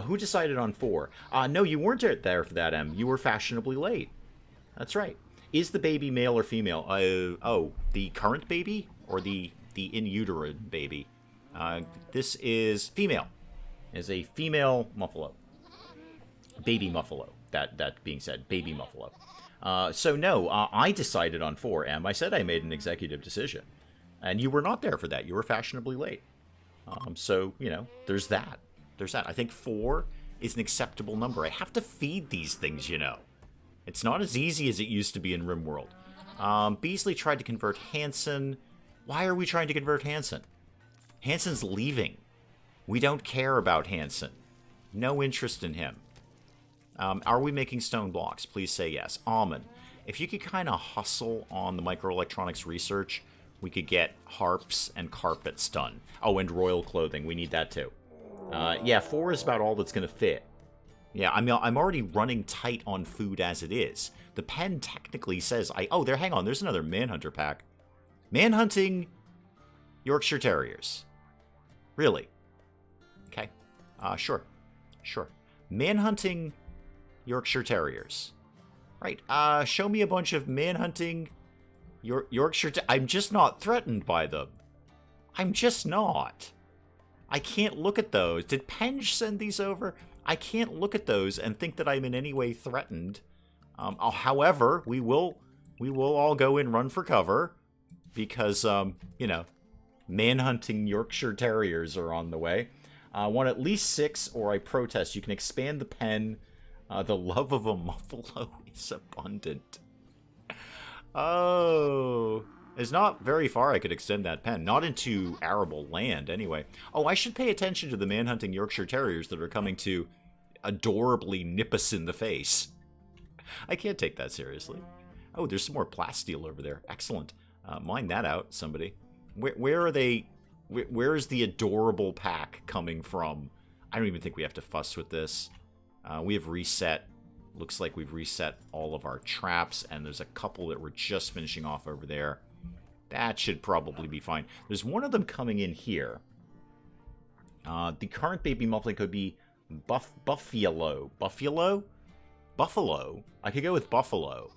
Who decided on 4? No, you weren't there for that, Em. You were fashionably late. That's right. Is the baby male or female? Oh, the current baby? Or the in utero baby? This is female. Is a female Muffalo. Baby Muffalo. That being said, baby Muffalo. So no, I decided on 4, Em. I said I made an executive decision. And you were not there for that. You were fashionably late. So, you know, there's that. There's that. I think 4 is an acceptable number. I have to feed these things, you know. It's not as easy as it used to be in RimWorld. Beasley tried to convert Hansen. Why are we trying to convert Hansen? Hansen's leaving. We don't care about Hansen. No interest in him. Are we making stone blocks? Please say yes. Almond, if you could kind of hustle on the microelectronics research, we could get harps and carpets done. Oh, and royal clothing. We need that too. Yeah, 4 is about all that's going to fit. Yeah, I'm already running tight on food as it is. The pen technically says oh, hang on, there's another Manhunter pack. Manhunting Yorkshire Terriers. Really? Okay. Sure. Manhunting Yorkshire Terriers. Right. Show me a bunch of manhunting Yorkshire. I'm just not threatened by them. I'm just not. I can't look at those. Did Penge send these over? I can't look at those and think that I'm in any way threatened. However, we will all go and run for cover because, you know, manhunting Yorkshire Terriers are on the way. I want at least 6 or I protest. You can expand the pen. The love of a Muffalo is abundant. Oh... There's not very far I could extend that pen. Not into arable land, anyway. Oh, I should pay attention to the manhunting Yorkshire Terriers that are coming to adorably nip us in the face. I can't take that seriously. Oh, there's some more plasteel over there. Excellent. Mine that out, somebody. Where are they? Where is the adorable pack coming from? I don't even think we have to fuss with this. We have reset. Looks like we've reset all of our traps, and there's a couple that we're just finishing off over there. That should probably be fine. There's one of them coming in here. The current baby muffling could be Buffalo. Buffalo? I could go with Buffalo.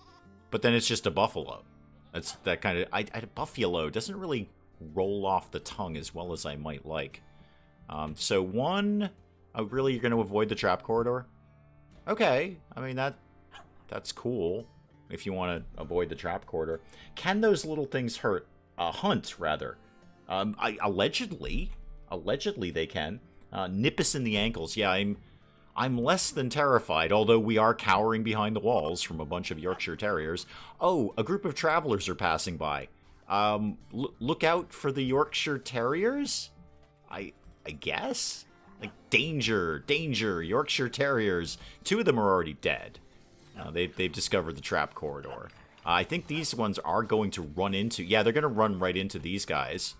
But then it's just a buffalo. That's that kind of... Buffalo doesn't really roll off the tongue as well as I might like. So one... Oh, really? You're going to avoid the trap corridor? Okay. I mean, that's cool. If you want to avoid the trap corridor. Can those little things hurt? Hunt, rather. Allegedly they can. Nip us in the ankles. Yeah, I'm less than terrified, although we are cowering behind the walls from a bunch of Yorkshire Terriers. Oh, a group of travelers are passing by. Look out for the Yorkshire Terriers? I guess? Like, danger, Yorkshire Terriers. 2 of them are already dead. They've discovered the trap corridor. I think these ones are going to run into... Yeah, they're going to run right into these guys.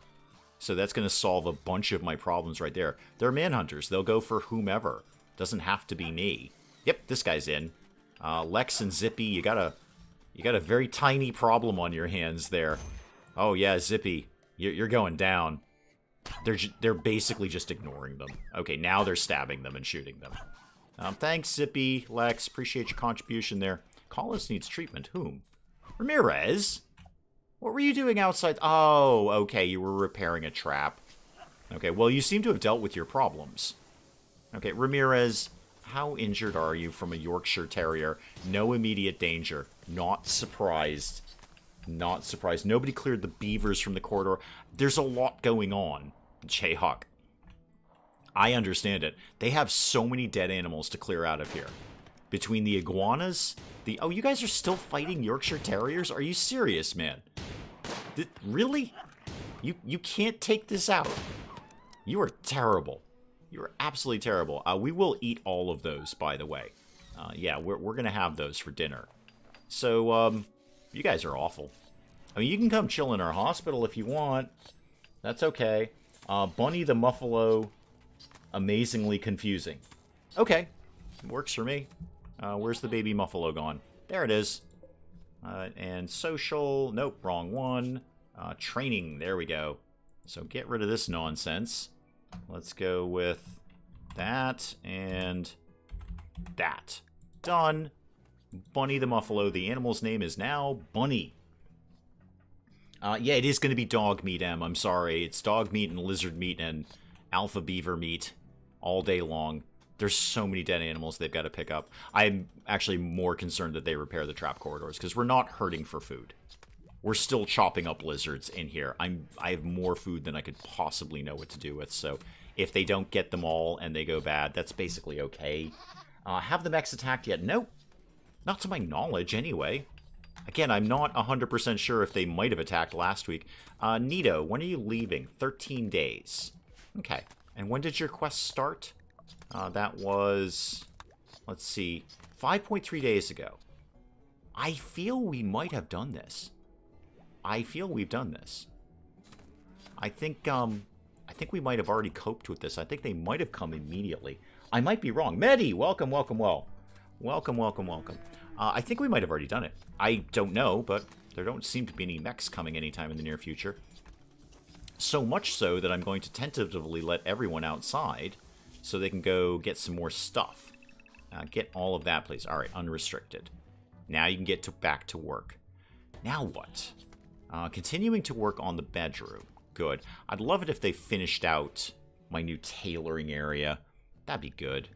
So that's going to solve a bunch of my problems right there. They're manhunters. They'll go for whomever. Doesn't have to be me. Yep, this guy's in. Lex and Zippy, you got a very tiny problem on your hands there. Oh yeah, Zippy, you're going down. They're basically just ignoring them. Okay, now they're stabbing them and shooting them. Thanks, Zippy, Lex. Appreciate your contribution there. Collis needs treatment. Whom? Ramirez? What were you doing outside? Oh, okay, you were repairing a trap. Okay, well, you seem to have dealt with your problems. Okay, Ramirez, how injured are you from a Yorkshire Terrier? No immediate danger. Not surprised. Not surprised. Nobody cleared the beavers from the corridor. There's a lot going on, Jayhawk. I understand it. They have so many dead animals to clear out of here. Between the iguanas, the... Oh, you guys are still fighting Yorkshire Terriers? Are you serious, man? Really? You can't take this out. You are terrible. You are absolutely terrible. We will eat all of those, by the way. Yeah, we're going to have those for dinner. So, you guys are awful. I mean, you can come chill in our hospital if you want. That's okay. Bunny the Muffalo, amazingly confusing. Okay, works for me. Where's the baby Muffalo gone? There it is. And social, nope, wrong one. Training, there we go. So get rid of this nonsense. Let's go with that and that. Done. Bunny the Muffalo. The animal's name is now Bunny. Yeah, it is going to be dog meat, Em. I'm sorry. It's dog meat and lizard meat and alpha beaver meat all day long. There's so many dead animals they've got to pick up. I'm actually more concerned that they repair the trap corridors, because we're not hurting for food. We're still chopping up lizards in here. I have more food than I could possibly know what to do with, so if they don't get them all and they go bad, that's basically okay. Have the mechs attacked yet? Nope. Not to my knowledge, anyway. Again, I'm not 100% sure if they might have attacked last week. Nito, when are you leaving? 13 days. Okay. And when did your quest start? That was, let's see, 5.3 days ago. I feel we might have done this. I feel we've done this. I think we might have already coped with this. I think they might have come immediately. I might be wrong. Medi, welcome, welcome, welcome, welcome. I think we might have already done it. I don't know, but there don't seem to be any mechs coming anytime in the near future. So much so that I'm going to tentatively let everyone outside so they can go get some more stuff. Get all of that, please. All right, unrestricted. Now you can get back to work. Now what? Continuing to work on the bedroom. Good. I'd love it if they finished out my new tailoring area. That'd be good.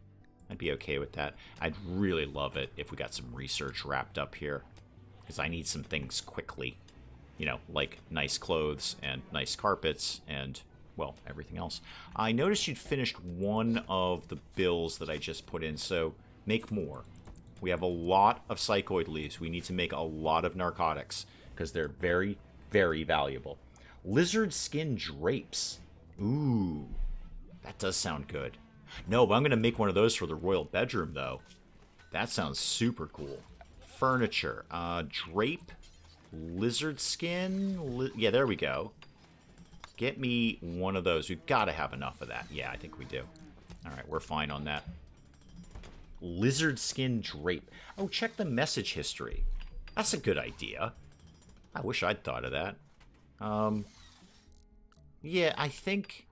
I'd be okay with that. I'd really love it if we got some research wrapped up here, because I need some things quickly. You know, like nice clothes and nice carpets and, well, everything else. I noticed you'd finished one of the bills that I just put in, so make more. We have a lot of psychoid leaves. We need to make a lot of narcotics, because they're very, very valuable. Lizard skin drapes. Ooh, that does sound good. No, but I'm going to make one of those for the royal bedroom, though. That sounds super cool. Furniture. Drape. Lizard skin. Yeah, there we go. Get me one of those. We've got to have enough of that. Yeah, I think we do. All right, we're fine on that. Lizard skin drape. Oh, check the message history. That's a good idea. I wish I'd thought of that. Yeah, I think...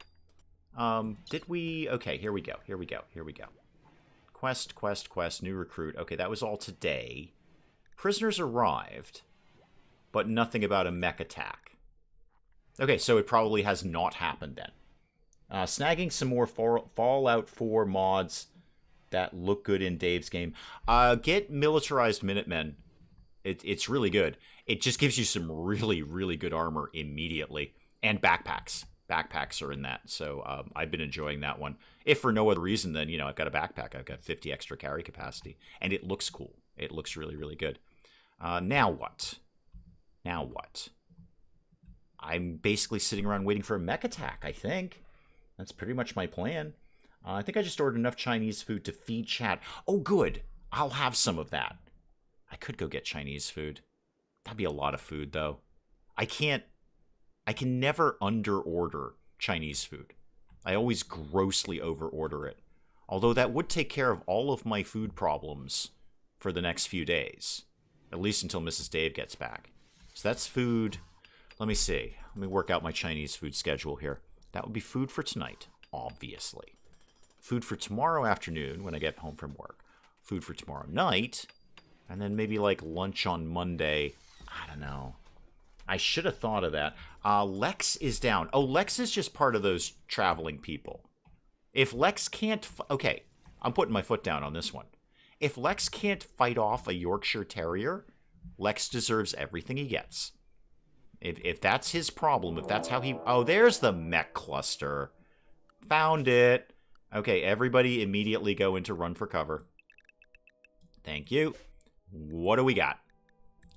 did we... Okay, here we go. Quest, new recruit. Okay, that was all today. Prisoners arrived, but nothing about a mech attack. Okay, so it probably has not happened then. Snagging some more Fallout 4 mods that look good in Dave's game. Get militarized Minutemen. It's really good. It just gives you some really, really good armor immediately. And backpacks. Backpacks are in that, so I've been enjoying that one. If for no other reason than, you know, I've got a backpack. I've got 50 extra carry capacity. And it looks cool. It looks really, really good. Now what? I'm basically sitting around waiting for a mech attack, I think. That's pretty much my plan. I think I just ordered enough Chinese food to feed chat. Oh, good. I'll have some of that. I could go get Chinese food. That'd be a lot of food, though. I can never under-order Chinese food. I always grossly over-order it. Although that would take care of all of my food problems for the next few days. At least until Mrs. Dave gets back. So that's food. Let me see. Let me work out my Chinese food schedule here. That would be food for tonight, obviously. Food for tomorrow afternoon when I get home from work. Food for tomorrow night. And then maybe like lunch on Monday. I don't know. I should have thought of that. Lex is down. Oh, Lex is just part of those traveling people. If Lex can't... Okay, I'm putting my foot down on this one. If Lex can't fight off a Yorkshire Terrier, Lex deserves everything he gets. If that's his problem, if that's how he... Oh, there's the mech cluster. Found it. Okay, everybody immediately go into run for cover. Thank you. What do we got?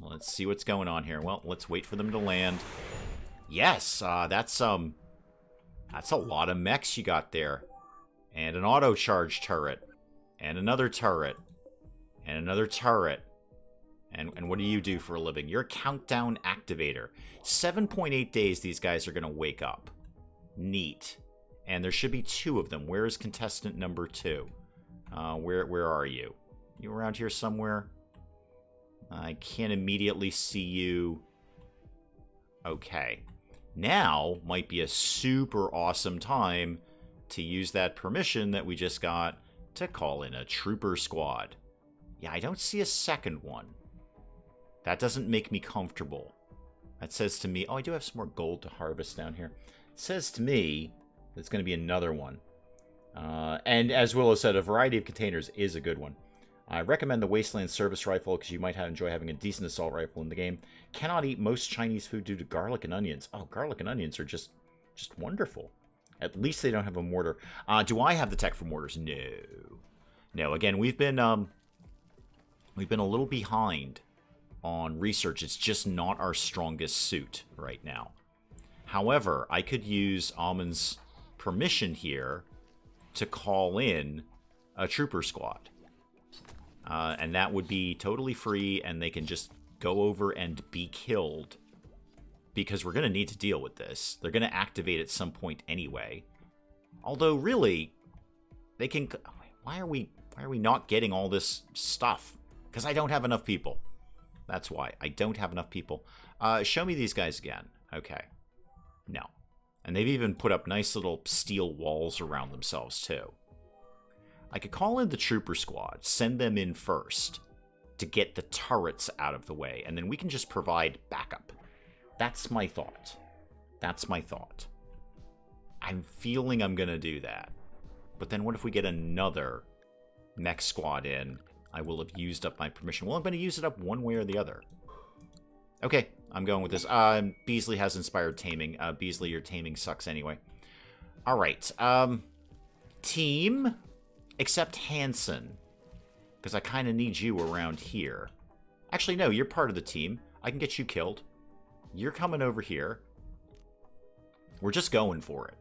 Let's see what's going on here. Well, let's wait for them to land. Yes, that's a lot of mechs you got there. And an auto charge turret. And another turret. And another turret. And what do you do for a living? You're a countdown activator. 7.8 days these guys are going to wake up. Neat. And there should be 2 of them. Where is contestant number 2? Where are you? You around here somewhere? I can't immediately see you. Okay. Now might be a super awesome time to use that permission that we just got to call in a trooper squad. Yeah, I don't see a second one. That doesn't make me comfortable. That says to me... Oh, I do have some more gold to harvest down here. It says to me there's going to be another one. And as Willow said, a variety of containers is a good one. I recommend the Wasteland Service Rifle because you might enjoy having a decent assault rifle in the game. Cannot eat most Chinese food due to garlic and onions. Oh, garlic and onions are just wonderful. At least they don't have a mortar. Do I have the tech for mortars? No. No, again, we've been a little behind on research. It's just not our strongest suit right now. However, I could use Almond's permission here to call in a trooper squad. And that would be totally free, and they can just go over and be killed. Because we're going to need to deal with this. They're going to activate at some point anyway. Although, really, they can... Why are we not getting all this stuff? Because I don't have enough people. That's why. I don't have enough people. Show me these guys again. Okay. No. And they've even put up nice little steel walls around themselves, too. I could call in the trooper squad, send them in first to get the turrets out of the way, and then we can just provide backup. That's my thought. That's my thought. I'm feeling I'm going to do that. But then what if we get another mech squad in? I will have used up my permission. Well, I'm going to use it up one way or the other. Okay, I'm going with this. Beasley has inspired taming. Beasley, your taming sucks anyway. All right. Team, except Hanson. Because I kind of need you around here. Actually, no, you're part of the team. I can get you killed. You're coming over here. We're just going for it.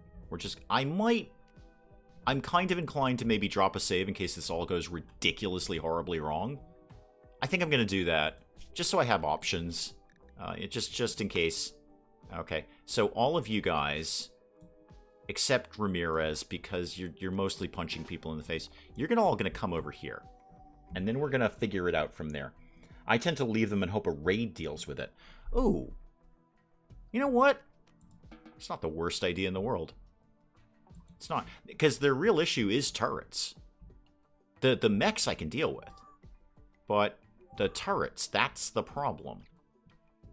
I'm kind of inclined to maybe drop a save in case this all goes ridiculously horribly wrong. I think I'm going to do that just so I have options. Just in case. Okay, so all of you guys, except Ramirez, because you're mostly punching people in the face, you're all going to come over here. And then we're going to figure it out from there. I tend to leave them and hope a raid deals with it. Ooh. You know what? It's not the worst idea in the world. It's not. Because their real issue is turrets. The mechs I can deal with. But the turrets, that's the problem.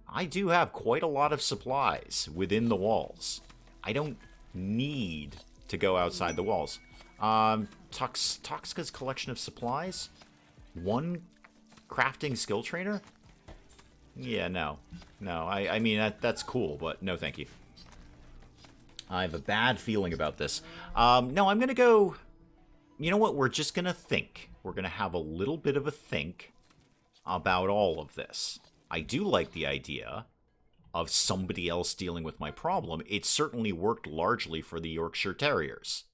I do have quite a lot of supplies within the walls. I don't need to go outside the walls. Toxka's collection of supplies? One crafting skill trainer? Yeah, no. No, I mean, that's cool, but no thank you. I have a bad feeling about this. No, I'm going to go... You know what? We're just going to think. We're going to have a little bit of a think about all of this. I do like the idea of somebody else dealing with my problem. It certainly worked largely for the Yorkshire Terriers.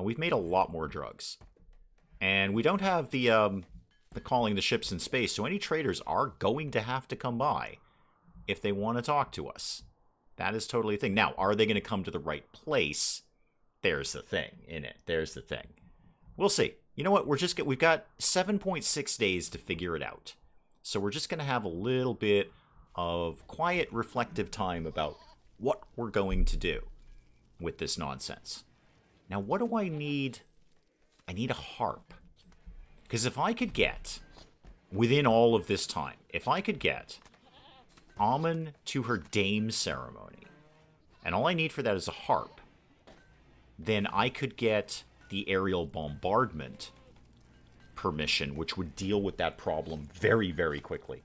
We've made a lot more drugs. And we don't have the calling the ships in space, so any traders are going to have to come by if they want to talk to us. That is totally a thing. Now, are they going to come to the right place? There's the thing in it. There's the thing. We'll see. You know what? We've got 7.6 days to figure it out. So we're just going to have a little bit of quiet, reflective time about what we're going to do with this nonsense. Now, what do I need? I need a harp. Because if I could get, within all of this time, if I could get Amon to her dame ceremony, and all I need for that is a harp, then I could get the aerial bombardment permission, which would deal with that problem very, very quickly.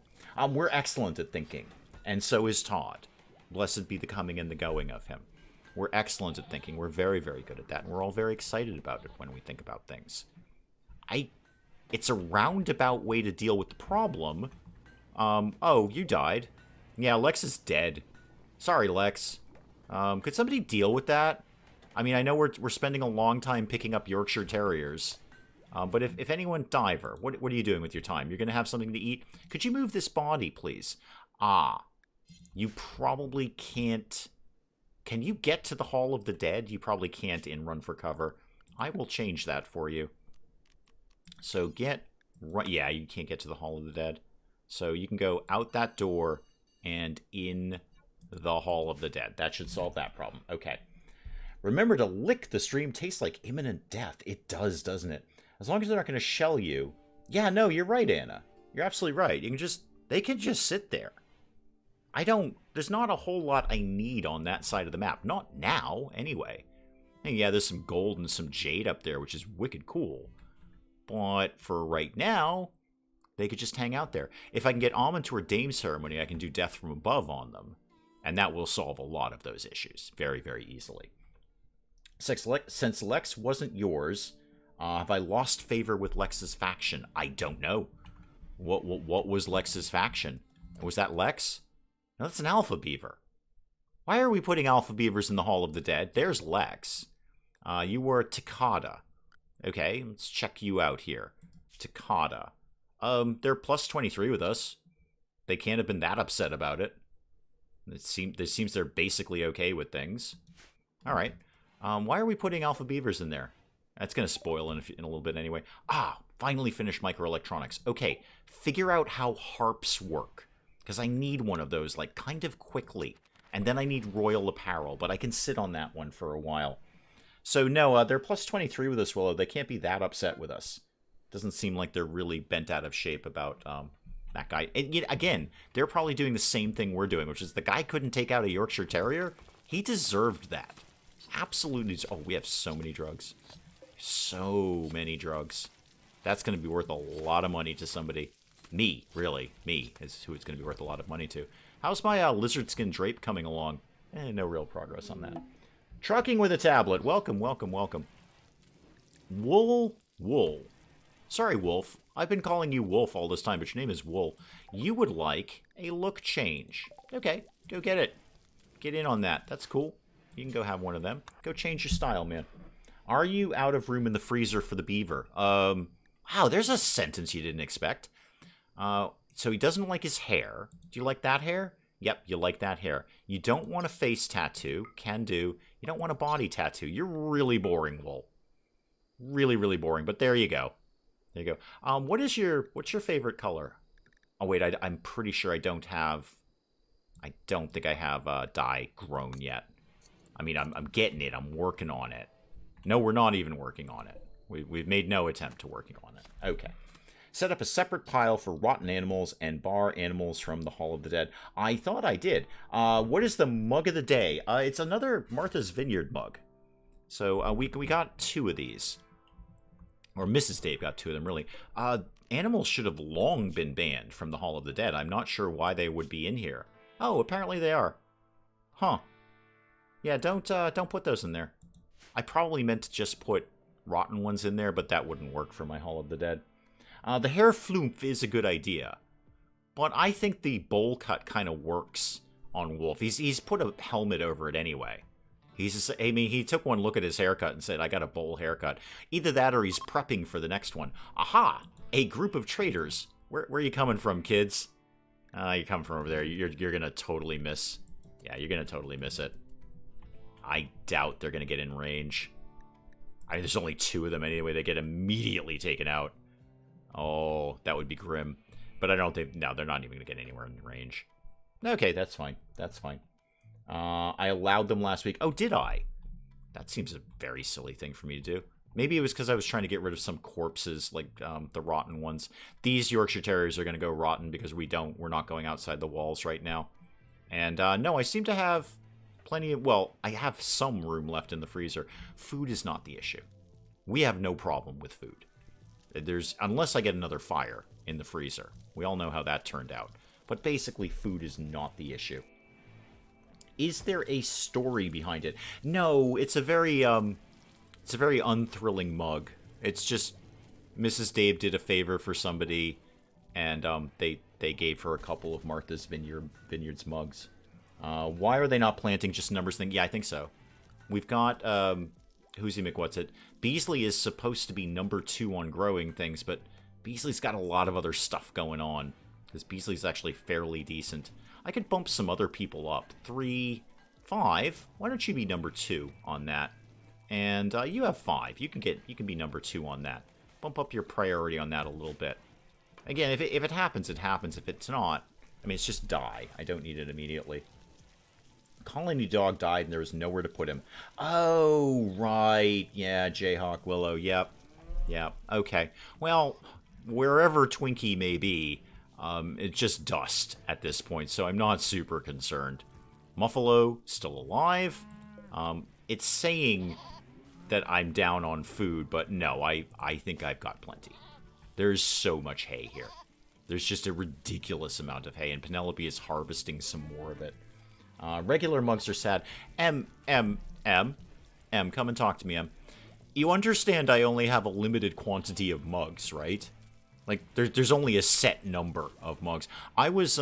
We're excellent at thinking, and so is Todd. Blessed be the coming and the going of him. We're excellent at thinking. We're very, very good at that, and we're all very excited about it when we think about things. It's a roundabout way to deal with the problem. Oh, you died. Yeah, Lex is dead. Sorry, Lex. Could somebody deal with that? I mean, I know we're spending a long time picking up Yorkshire Terriers. But if anyone... Diver, what are you doing with your time? You're going to have something to eat? Could you move this body, please? You probably can't... Can you get to the Hall of the Dead? You probably can't in Run for Cover. I will change that for you. So get... Yeah, you can't get to the Hall of the Dead. So you can go out that door and in the Hall of the Dead. That should solve that problem. Okay. Remember to lick the stream. Tastes like imminent death. It does, doesn't it? As long as they're not going to shell you. Yeah, no, you're right, Anna. You're absolutely right. They can just sit there. There's not a whole lot I need on that side of the map. Not now, anyway. And yeah, there's some gold and some jade up there, which is wicked cool. But for right now, they could just hang out there. If I can get Amon to her dame ceremony, I can do death from above on them. And that will solve a lot of those issues very, very easily. Since Lex wasn't yours, have I lost favor with Lex's faction? I don't know. What was Lex's faction? Was that Lex? No, that's an alpha beaver. Why are we putting alpha beavers in the Hall of the Dead? There's Lex. You were Takada. Okay, let's check you out here. Takada. They're plus 23 with us. They can't have been that upset about it. It seems they're basically okay with things. All right. Why are we putting alpha beavers in there? That's going to spoil in a little bit anyway. Finally finished microelectronics. Okay, figure out how harps work. Because I need one of those, like, kind of quickly. And then I need royal apparel, but I can sit on that one for a while. So, no, they're plus 23 with us, Willow. They can't be that upset with us. Doesn't seem like they're really bent out of shape about that guy. And yet, again, they're probably doing the same thing we're doing, which is the guy couldn't take out a Yorkshire Terrier. He deserved that. Absolutely. Oh, we have so many drugs. So many drugs. That's going to be worth a lot of money to somebody. Me, really. Me is who it's going to be worth a lot of money to. How's my lizard skin drape coming along? No real progress on that. Trucking with a tablet. Welcome, welcome, welcome. Wool. Sorry, Wolf. I've been calling you Wolf all this time, but your name is Wool. You would like a look change. Okay, go get it. Get in on that. That's cool. You can go have one of them. Go change your style, man. Are you out of room in the freezer for the beaver? Wow, there's a sentence you didn't expect. So he doesn't like his hair. Do you like that hair? Yep, you like that hair. You don't want a face tattoo. Can do. You don't want a body tattoo. You're really boring, Wool. Really, really boring. But there you go. There you go. What's your favorite color? Oh, wait, I'm pretty sure I don't think I have dye grown yet. I mean, I'm getting it. I'm working on it. No, we're not even working on it. We've made no attempt to working on it. Okay. Set up a separate pile for rotten animals and bar animals from the Hall of the Dead. I thought I did. What is the mug of the day? It's another Martha's Vineyard mug. So we got 2 of these. Or Mrs. Dave got 2 of them, really. Animals should have long been banned from the Hall of the Dead. I'm not sure why they would be in here. Oh, apparently they are. Huh. Yeah, don't put those in there. I probably meant to just put rotten ones in there, but that wouldn't work for my Hall of the Dead. The hair floof is a good idea, but I think the bowl cut kind of works on Wolf. He's put a helmet over it anyway, He took one look at his haircut and said, I got a bowl haircut. Either that or he's prepping for the next one. Aha! A group of traders. Where are you coming from, kids? You're coming from over there. You're going to totally miss. Yeah, you're going to totally miss it. I doubt they're going to get in range. There's only 2 of them anyway. They get immediately taken out. Oh, that would be grim. But I don't think... No, they're not even going to get anywhere in range. Okay, that's fine. That's fine. I allowed them last week. Oh, did I? That seems a very silly thing for me to do. Maybe it was because I was trying to get rid of some corpses, like the rotten ones. These Yorkshire Terriers are going to go rotten because we're not going outside the walls right now. And no, I seem to have plenty of... Well, I have some room left in the freezer. Food is not the issue. We have no problem with food. Unless I get another fire in the freezer. We all know how that turned out. But basically, food is not the issue. Is there a story behind it? No, it's a very unthrilling mug. It's just Mrs. Dave did a favor for somebody, and they gave her a couple of Martha's Vineyards mugs. Why are they not planting just numbers thing? Yeah, I think so. We've got Whoosy McWhatsit. Beasley is supposed to be number 2 on growing things, but Beasley's got a lot of other stuff going on. Because Beasley's actually fairly decent. I could bump some other people up. 3, 5. Why don't you be number 2 on that? And you have 5. You can be number 2 on that. Bump up your priority on that a little bit. Again, if it happens, it happens. If it's not, I mean, it's just die. I don't need it immediately. Colony dog died and there was nowhere to put him. Oh, right. Yeah, Jayhawk Willow. Yep. Yep. Okay. Well, wherever Twinkie may be, it's just dust at this point, so I'm not super concerned. Muffalo, still alive. It's saying that I'm down on food, but no, I think I've got plenty. There's so much hay here. There's just a ridiculous amount of hay, and Penelope is harvesting some more of it. Regular mugs are sad. M, come and talk to me, M. You understand I only have a limited quantity of mugs, right? Like, there's only a set number of mugs. I was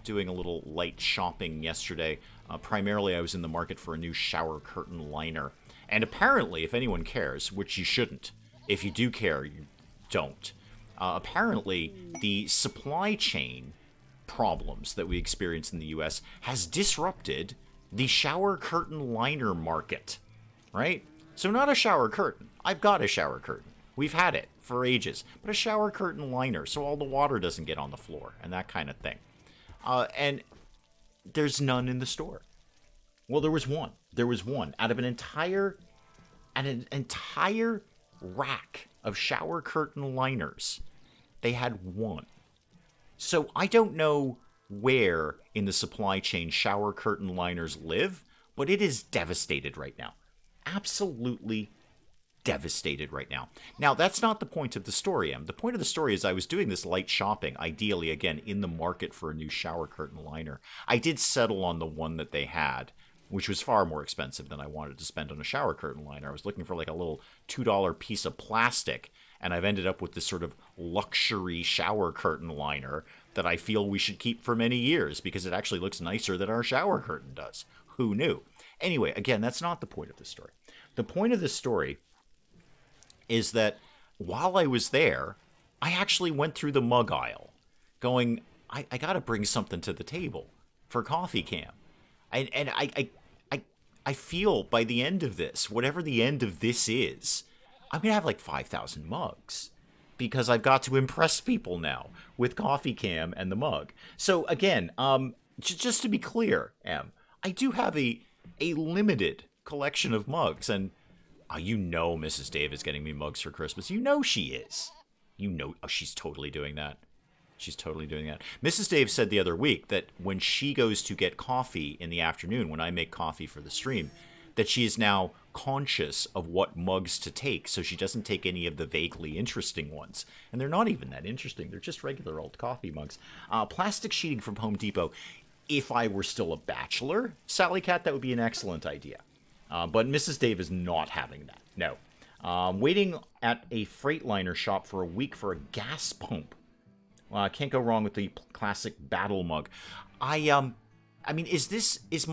doing a little light shopping yesterday. Primarily, I was in the market for a new shower curtain liner. And apparently, if anyone cares, which you shouldn't, if you do care, you don't. Apparently, the supply chain problems that we experience in the U.S. has disrupted the shower curtain liner market, right? So not a shower curtain. I've got a shower curtain. We've had it for ages, but a shower curtain liner so all the water doesn't get on the floor and that kind of thing. And there's none in the store. Well, there was one. There was one out of an entire rack of shower curtain liners. They had one. So I don't know where in the supply chain shower curtain liners live, but it is devastated right now. Absolutely devastated right now. Now, that's not the point of the story, Em. The point of the story is I was doing this light shopping, ideally, again, in the market for a new shower curtain liner. I did settle on the one that they had, which was far more expensive than I wanted to spend on a shower curtain liner. I was looking for like a little $2 piece of plastic, and I've ended up with this sort of luxury shower curtain liner that I feel we should keep for many years because it actually looks nicer than our shower curtain does. Who knew? Anyway, again, that's not the point of the story. The point of the story is that while I was there, I actually went through the mug aisle going, I got to bring something to the table for CoffeeCam. And I feel by the end of this, whatever the end of this is, I'm going to have like 5,000 mugs because I've got to impress people now with CoffeeCam and the mug. So again, just to be clear, Em, I do have a limited collection of mugs, and you know Mrs. Dave is getting me mugs for Christmas. You know she is. You know, oh, she's totally doing that. She's totally doing that. Mrs. Dave said the other week that when she goes to get coffee in the afternoon, when I make coffee for the stream, that she is now conscious of what mugs to take, so she doesn't take any of the vaguely interesting ones. And they're not even that interesting. They're just regular old coffee mugs. Plastic sheeting from Home Depot. If I were still a bachelor, Sally Cat, that would be an excellent idea. But Mrs. Dave is not having that. No. Waiting at a Freightliner shop for a week for a gas pump. Can't go wrong with the classic battle mug. I mean, is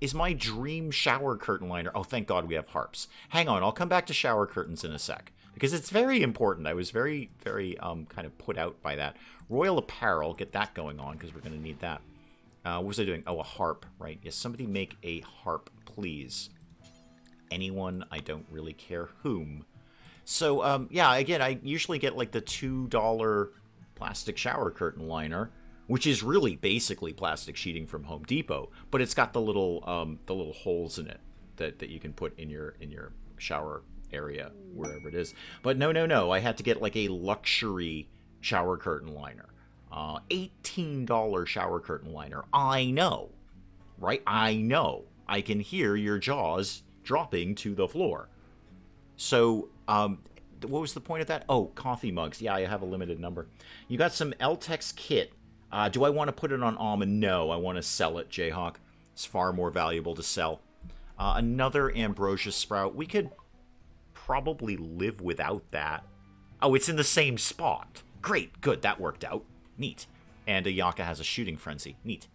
is my dream shower curtain liner. Oh, thank God we have harps. Hang on, I'll come back to shower curtains in a sec. Because it's very important. I was very, very kind of put out by that. Royal apparel, get that going on because we're going to need that. What was I doing? Oh, a harp, right? Yes, somebody make a harp, please. Anyone, I don't really care whom. So, yeah, again, I usually get like the $2 plastic shower curtain liner, which is really basically plastic sheeting from Home Depot, but it's got the little holes in it that you can put in your shower area, wherever it is. But no, I had to get like a luxury shower curtain liner. $18 shower curtain liner. I know, right? I know. I can hear your jaws dropping to the floor. So, what was the point of that? Oh, coffee mugs. Yeah, I have a limited number. You got some Eltex kit. Do I want to put it on Almond? No, I want to sell it, Jayhawk. It's far more valuable to sell. Another ambrosia sprout. We could probably live without that. Oh, it's in the same spot. Great, good, that worked out. Neat. And Ayaka has a shooting frenzy. Neat.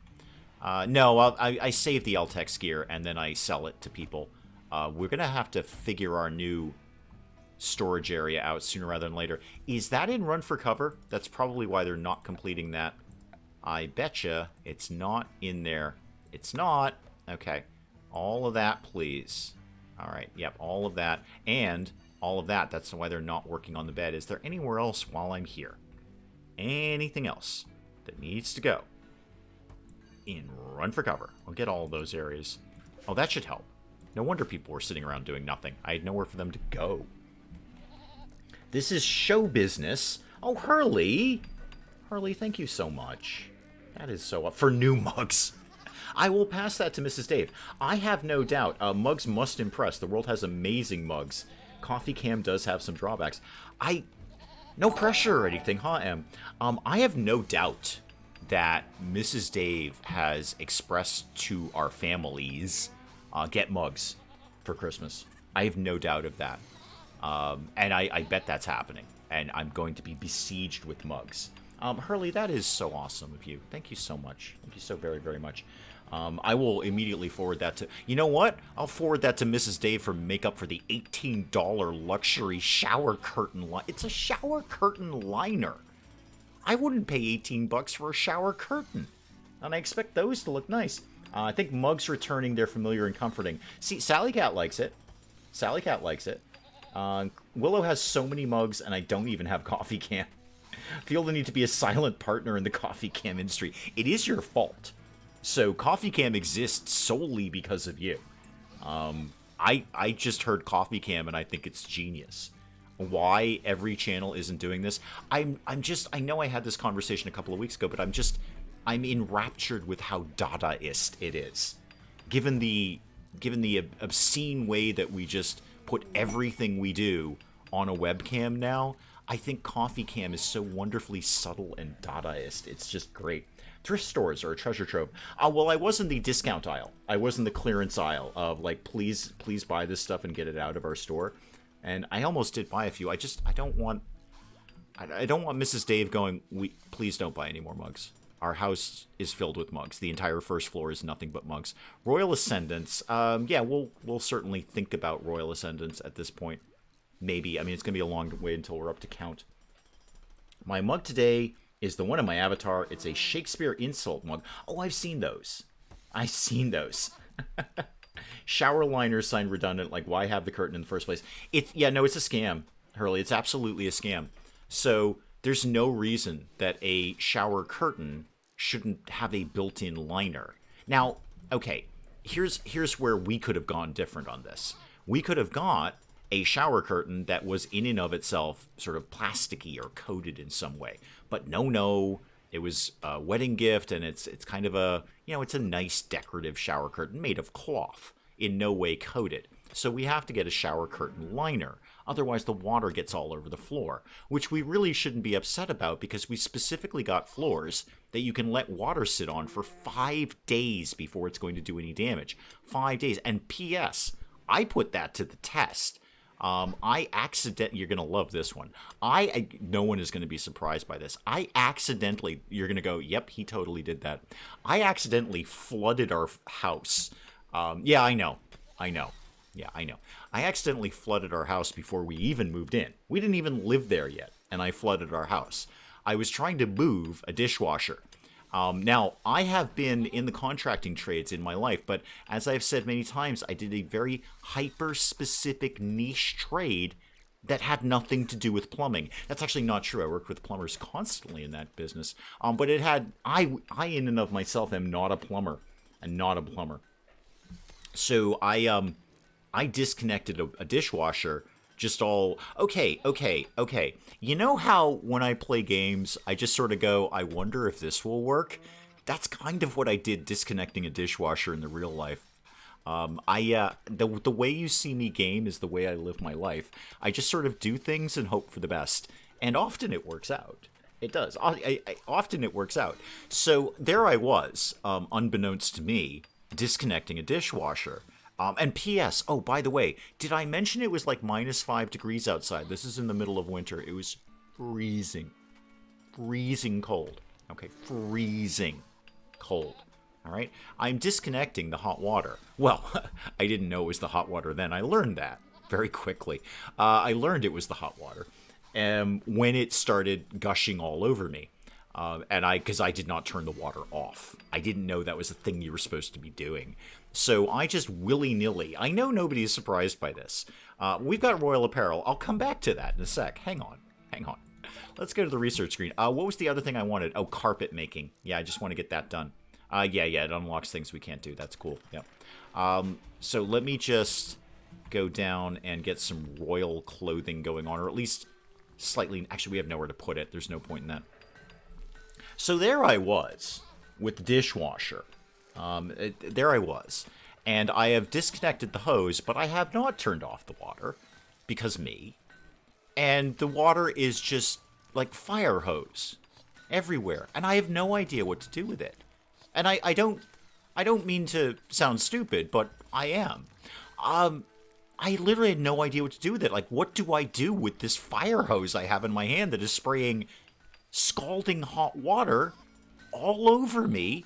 No, I save the Eltex gear and then I sell it to people. We're going to have to figure our new storage area out sooner rather than later. Is that in Run for Cover? That's probably why they're not completing that. I betcha it's not in there. It's not. Okay. All of that, please. All right. Yep, all of that. And all of that. That's why they're not working on the bed. Is there anywhere else while I'm here? Anything else that needs to go in Run for Cover? I'll get all of those areas. Oh, that should help. No wonder people were sitting around doing nothing. I had nowhere for them to go. This is show business. Oh, Hurley. Hurley, thank you so much. That is so up for new mugs. I will pass that to Mrs. Dave. I have no doubt. Mugs must impress. The world has amazing mugs. CoffeeCam does have some drawbacks. No pressure or anything, huh, Em? I have no doubt that Mrs. Dave has expressed to our families, get mugs for Christmas. I have no doubt of that. And I bet that's happening. And I'm going to be besieged with mugs. Hurley, that is so awesome of you. Thank you so much. Thank you so very, very much. I will immediately forward that to... You know what? I'll forward that to Mrs. Dave for makeup for the $18 luxury shower curtain liner. It's a shower curtain liner. I wouldn't pay $18 for a shower curtain. And I expect those to look nice. I think mugs returning, they're familiar and comforting. See, Sally Cat likes it. Sally Cat likes it. Willow has so many mugs, and I don't even have CoffeeCam. Feel the need to be a silent partner in the CoffeeCam industry. It is your fault. So CoffeeCam exists solely because of you. I just heard CoffeeCam and I think it's genius. Why every channel isn't doing this? I know I had this conversation a couple of weeks ago, but I'm enraptured with how Dadaist it is. Given the obscene way that we just put everything we do on a webcam now, I think CoffeeCam is so wonderfully subtle and Dadaist. It's just great. Thrift stores are a treasure trove. Well, I was in the discount aisle. I was in the clearance aisle of like, please buy this stuff and get it out of our store. And I almost did buy a few. I don't want Mrs. Dave going, please don't buy any more mugs. Our house is filled with mugs. The entire first floor is nothing but mugs. Royal Ascendants. Yeah, we'll certainly think about Royal Ascendants at this point. Maybe. I mean, it's going to be a long way until we're up to count. My mug today is the one in my avatar. It's a Shakespeare insult mug. Oh, I've seen those. I've seen those. Shower liners sign redundant. Like, why have the curtain in the first place? Yeah, no, it's a scam, Hurley. It's absolutely a scam. So there's no reason that a shower curtain shouldn't have a built-in liner. Now, okay, here's where we could have gone different on this. We could have got a shower curtain that was in and of itself sort of plasticky or coated in some way. But no, it was a wedding gift, and it's kind of a, it's a nice decorative shower curtain made of cloth, in no way coated. So we have to get a shower curtain liner. Otherwise, the water gets all over the floor, which we really shouldn't be upset about because we specifically got floors that you can let water sit on for 5 days before it's going to do any damage. 5 days. And P.S., I put that to the test. You're going to love this one. No one is going to be surprised by this. You're going to go, yep, he totally did that. I accidentally flooded our house Yeah, I know. I know. Yeah, I know. I accidentally flooded our house before we even moved in. We didn't even live there yet, and I flooded our house. I was trying to move a dishwasher. Now, I have been in the contracting trades in my life, but as I've said many times, I did a very hyper-specific niche trade that had nothing to do with plumbing. That's actually not true. I worked with plumbers constantly in that business. But it had, I in and of myself am not a plumber, and not a plumber. So I disconnected a dishwasher. Just all, okay. You know how when I play games, I just sort of go, I wonder if this will work? That's kind of what I did disconnecting a dishwasher in the real life. The way you see me game is the way I live my life. I just sort of do things and hope for the best. And often it works out. It does. Often it works out. So there I was, unbeknownst to me, disconnecting a dishwasher. And P.S. Oh, by the way, did I mention it was like -5 degrees outside? This is in the middle of winter. It was freezing. Freezing cold. Okay, freezing cold. All right? I'm disconnecting the hot water. Well, I didn't know it was the hot water then. I learned that very quickly. I learned it was the hot water when it started gushing all over me. Because I did not turn the water off. I didn't know that was a thing you were supposed to be doing. So I just willy-nilly. I know nobody is surprised by this. We've got royal apparel. I'll come back to that in a sec. Hang on. Let's go to the research screen. What was the other thing I wanted? Oh, carpet making. Yeah, I just want to get that done. Yeah, it unlocks things we can't do. That's cool. Yeah. So let me just go down and get some royal clothing going on, or at least slightly. Actually, we have nowhere to put it. There's no point in that. So there I was with the dishwasher. There I was. And I have disconnected the hose, but I have not turned off the water. Because me. And the water is just like fire hose everywhere. And I have no idea what to do with it. And I don't mean to sound stupid, but I am. I literally had no idea what to do with it. Like, what do I do with this fire hose I have in my hand that is spraying scalding hot water all over me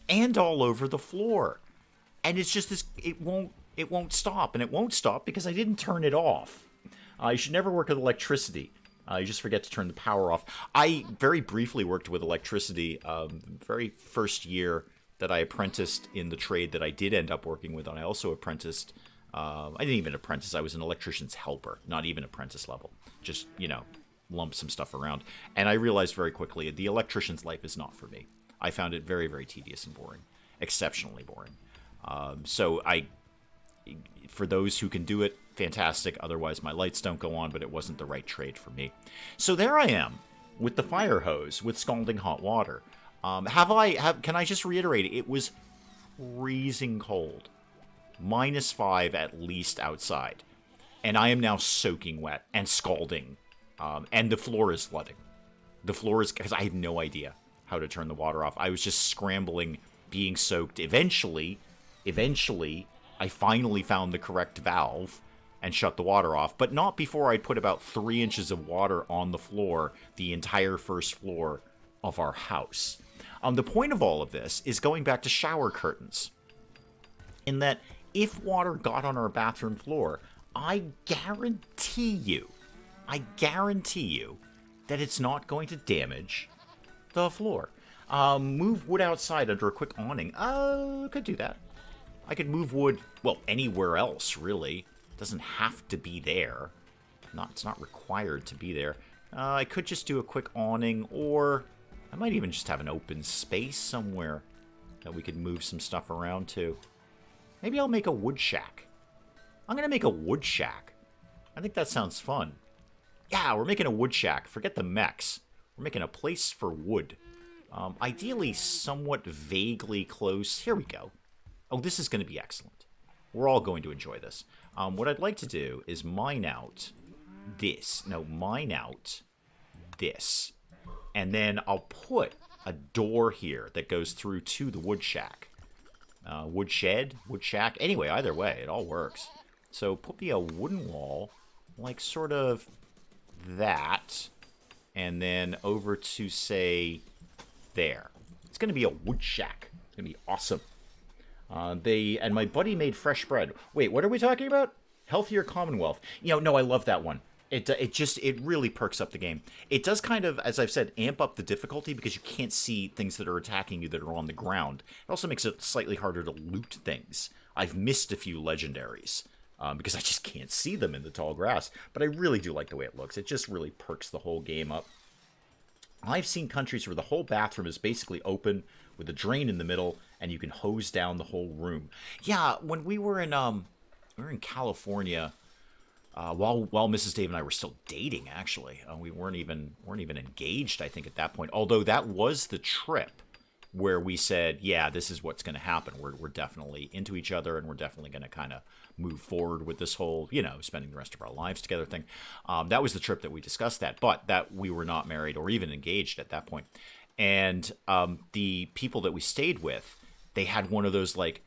and all over the floor? And it's just this, it won't stop, and it won't stop because I didn't turn it off. You should never work with electricity. You just forget to turn the power off. I very briefly worked with electricity very first year that I apprenticed in the trade that I did end up working with, and I also apprenticed, I didn't even apprentice, I was an electrician's helper, not even apprentice level. Just, lump some stuff around. And I realized very quickly, the electrician's life is not for me. I found it very, very tedious and boring. Exceptionally boring. For those who can do it, fantastic. Otherwise, my lights don't go on, but it wasn't the right trade for me. So there I am, with the fire hose, with scalding hot water. Can I just reiterate, it was freezing cold. -5 at least outside. And I am now soaking wet and scalding. And the floor is flooding. The floor is, because I have no idea how to turn the water off. I was just scrambling, being soaked. Eventually, I finally found the correct valve and shut the water off, but not before I'd put about 3 inches of water on the floor, the entire first floor of our house. The point of all of this is going back to shower curtains. In that, if water got on our bathroom floor, I guarantee you that it's not going to damage the floor. Move wood outside under a quick awning. Could do that. I could move wood, well, anywhere else, really. It doesn't have to be there. It's not required to be there. I could just do a quick awning, or I might even just have an open space somewhere that we could move some stuff around to. Maybe I'll make a wood shack. I'm going to make a wood shack. I think that sounds fun. Yeah, we're making a wood shack. Forget the mechs. We're making a place for wood. Ideally, somewhat vaguely close. Here we go. Oh, this is going to be excellent. We're all going to enjoy this. What I'd like to do is mine out this. No, mine out this. And then I'll put a door here that goes through to the wood shack. Wood shed, wood shack. Anyway, either way, it all works. So put me a wooden wall, like sort of that, and then over to, say, there. It's going to be a wood shack. It's going to be awesome. And my buddy made fresh bread. Wait, what are we talking about? Healthier Commonwealth. No, I love that one. It really perks up the game. It does kind of, as I've said, amp up the difficulty because you can't see things that are attacking you that are on the ground. It also makes it slightly harder to loot things. I've missed a few legendaries because I just can't see them in the tall grass. But I really do like the way it looks. It just really perks the whole game up. I've seen countries where the whole bathroom is basically open with a drain in the middle, and you can hose down the whole room. Yeah, when we were in California, while Mrs. Dave and I were still dating, actually, we weren't even engaged, I think, at that point. Although that was the trip where we said, yeah, this is what's going to happen. We're definitely into each other, and we're definitely going to kind of move forward with this whole, spending the rest of our lives together thing. That was the trip that we discussed that, but that we were not married or even engaged at that point. And the people that we stayed with, they had one of those, like,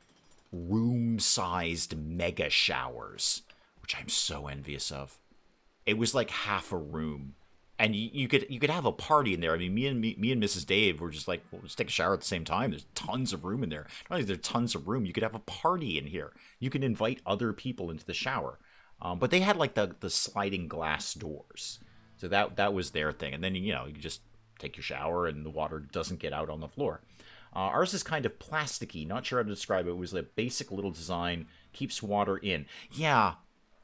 room-sized mega showers, which I'm so envious of. It was like half a room. And you could have a party in there. I mean, me and Mrs. Dave were just like, well, let's take a shower at the same time. There's tons of room in there. Not only is there tons of room, you could have a party in here. You can invite other people into the shower. But they had like the sliding glass doors, so that was their thing. And then you just take your shower and the water doesn't get out on the floor. Ours is kind of plasticky. Not sure how to describe it. It was a basic little design, keeps water in. Yeah.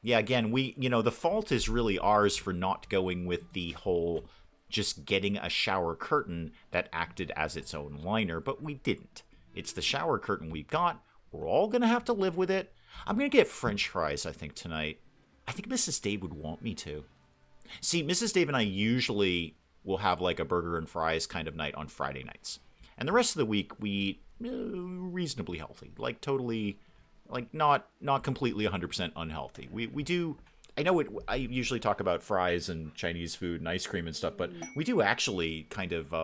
Again, the fault is really ours for not going with the whole just getting a shower curtain that acted as its own liner, but we didn't. It's the shower curtain we've got. We're all going to have to live with it. I'm going to get French fries, I think, tonight. I think Mrs. Dave would want me to. See, Mrs. Dave and I usually will have like a burger and fries kind of night on Friday nights. And the rest of the week, we eat reasonably healthy, like totally... like not completely 100% unhealthy. We do. I know it. I usually talk about fries and Chinese food and ice cream and stuff, but we do actually kind of